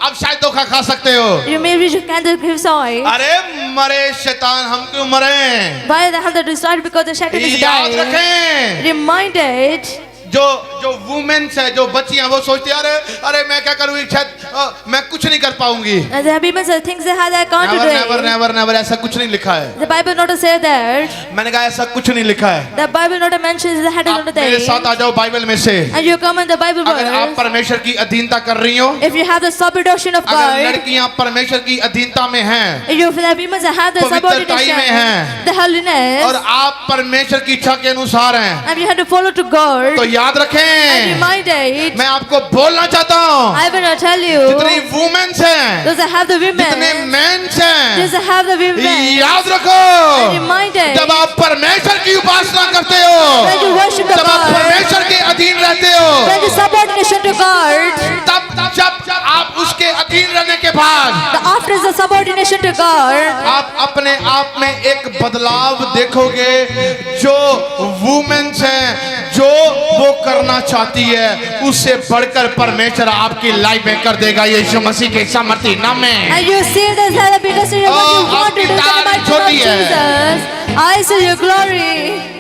Speaker 1: आप शायद धोखा खा सकते हो।
Speaker 2: You may reach a candle give soil.
Speaker 1: अरे मरे शैतान, हम क्यों मरे?
Speaker 2: Why they have the decide because the Satan is
Speaker 1: याद
Speaker 2: dying.
Speaker 1: रखें,
Speaker 2: Reminded.
Speaker 1: जो वुमेन्स है, जो बच्चियां, वो सोचती है अरे मैं क्या करूँ, शायद मैं कुछ नहीं कर पाऊंगी।
Speaker 2: And the women say things they have that can't
Speaker 1: never
Speaker 2: do.
Speaker 1: Never never, ऐसा कुछ नहीं लिखा है।
Speaker 2: The Bible not say that.
Speaker 1: मैंने कहा ऐसा कुछ नहीं लिखा है।
Speaker 2: The Bible not mentions the head
Speaker 1: आप
Speaker 2: of the
Speaker 1: मेरे
Speaker 2: day.
Speaker 1: साथ आ जाओ बाइबल में से।
Speaker 2: And you come in the Bible
Speaker 1: अगर आप
Speaker 2: verse.
Speaker 1: परमेश्वर की अधीनता कर रही हो,
Speaker 2: If you have the subordination of
Speaker 1: अगर
Speaker 2: God.
Speaker 1: लड़कियां परमेश्वर की अधीनता में हैं
Speaker 2: If you the women that have the
Speaker 1: पवित्रताई में हैं,
Speaker 2: subordination. The holiness.
Speaker 1: और आप परमेश्वर की इच्छा के अनुसार हैं,
Speaker 2: And you have to follow to God.
Speaker 1: तो याद रखें,
Speaker 2: And reminded.
Speaker 1: मैं आपको बोलना चाहता हूँ,
Speaker 2: I will not tell you.
Speaker 1: जितनी वुमेन्स हैं,
Speaker 2: Those that have the
Speaker 1: जितने
Speaker 2: women.
Speaker 1: मेन्स हैं,
Speaker 2: Those that have the women.
Speaker 1: याद रखो,
Speaker 2: Reminded.
Speaker 1: जब आप परमेश्वर की उपासना करते हो,
Speaker 2: When you worship the
Speaker 1: जब आप
Speaker 2: God.
Speaker 1: परमेश्वर के अधीन रहते हो,
Speaker 2: When you subordination to God.
Speaker 1: तब जब आप उसके अधीन रहने के बाद
Speaker 2: The after is the subordination to God.
Speaker 1: आप अपने आप में एक बदलाव देखोगे। जो वुमेन्स हैं, जो वो करना चाहती है, उससे बढ़कर परमेश्वर आपकी लाइफ में कर देगा यीशु मसीह के सामर्थी नाम में।
Speaker 2: And you see this because you what you want to do in the mighty name of Jesus. I see your glory.